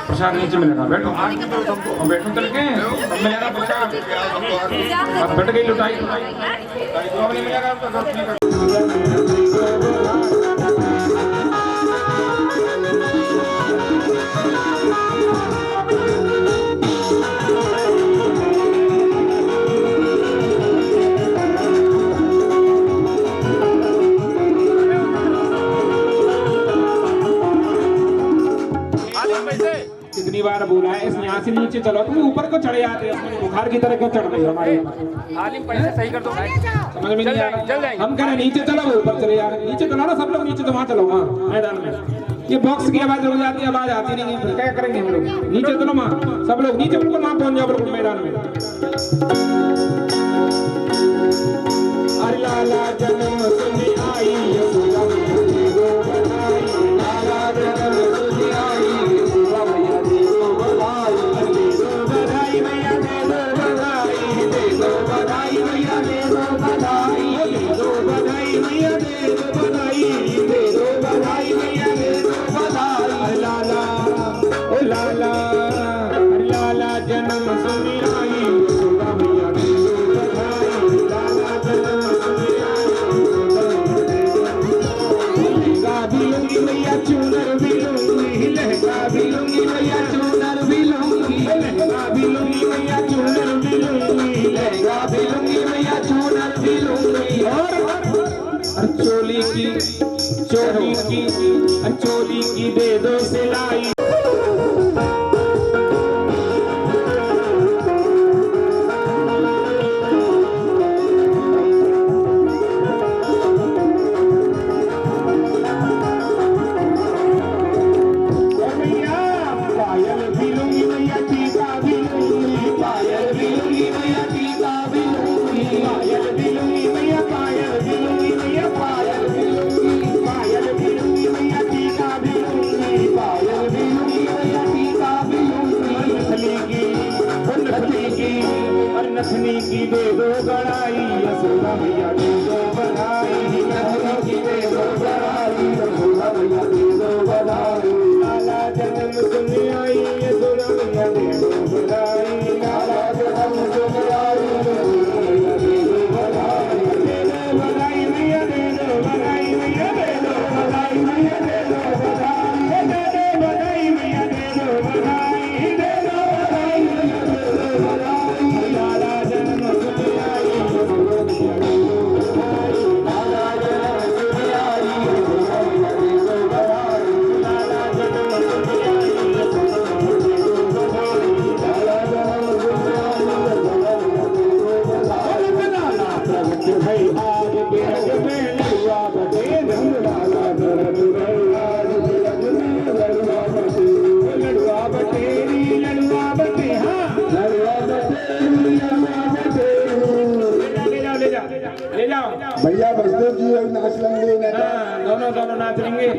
प्रसाद नीचे मिलेगा, बैठो बैठो चल के मिलेगा प्रसाद, अब बैठ गई लुटाई तो नहीं मिलेगा तो कितनी बार बोला है, इस यहाँ से नीचे चलो, तुम ऊपर को चढ़े आते हो, बुखार की तरह क्यों चढ़ रहे हो हमारे?
पैसे सही कर दो,
समझ में नहीं आ रहा। हम कह रहे नीचे चलो, ऊपर चले जा रहे, नीचे चलो ना सब लोग, नीचे तो वहाँ चलो, वहाँ मैदान में। ये बॉक्स की आवाज हो जाती है, आवाज आती नहीं है, क्या करेंगे हम लोग? नीचे चलो वहाँ, सब लोग नीचे बिल्कुल वहाँ पहुँच जाओ बिल्कुल मैदान में। अरे लाला जन्म सुनी आई यशोदा मैया दे दो बधाई, लाला जन्म सुनी आई यशोदा मैया दे दो बधाई, दे दो बधाई मैया दे दो बधाई, दे दो बधाई मैया दे दो बधाई, दे दो बधाई मैया दे दो बधाई, दे दो बधाई मैया दे दो बधाई। लाला ओ लाला, लाला जन्म सुनी आई यशोदा मैया दे दो बधाई, लाला जन्म सुनी आई यशोदा मैया दे दो बधाई। लहंगा भी लूंगी मैया चूनर भी लूंगी, लहंगा भी लूंगी मैया चूनर भी लूंगी, लहंगा भी लूंगी मैया चूनर भी लूंगी, लहंगा भी लूंगी मैया चूनर भी लूंगी। और चोली की दे दो सिलाई। लक्ष्मी की दे दो बड़ाई यशोदा मैया दे दो बधाई लक्ष्मी की दे दो बड़ाई यशोदा मैया दे दो बधाई लाला जन्म सुन आई यशोदा मैया दे दो बधाई लाला जन्म सुन आई यशोदा मैया दे दो बधाई दे दो बधाई मैया दे दो बधाई मैया दे दो बधाई मैया दे दो बधाई दे दो बधाई मैया दे दो बधाई दे दो बधाई मैया दे दो बधाई लाला जन्म सुन आई यशोदा मैया दे दो बधाई लाला जन्म सुन आई यशोदा मैया दे दो बधाई लाला जन्म सुन आई यशोदा मैया दे दो बधाई लाला जन्म सुन आई यशोदा मैया दे दो बधाई लाला प्रगट भई आज बिरज में लड़ुआ बटे रंग लाला प्रगट भई आज बिरज में लड़ुआ बटे लड़ुआ बटेरी लड़ुआ बटे हाँ लड़ुआ बटेरी लड़ुआ बटे ले जाओ
भैया बसदेव जी और नाच लेंगे
दोनों नाच लेंगे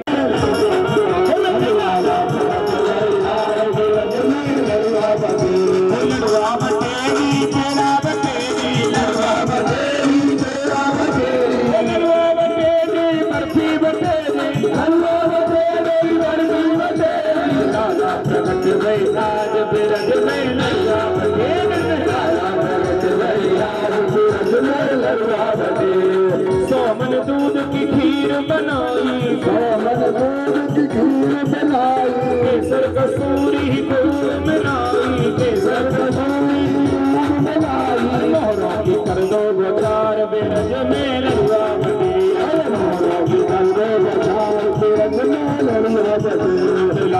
सोमन दूध की खीर बनाई सोमन दूध की खीर बनाई केसर कसूरी दूध बनाई केसर कसूरी दूध बनाई मोहरों की कर दो बजार बिरज में लड़ुआ बटे मोहरों की कर दो बजार बिरज में लड़ुआ बटे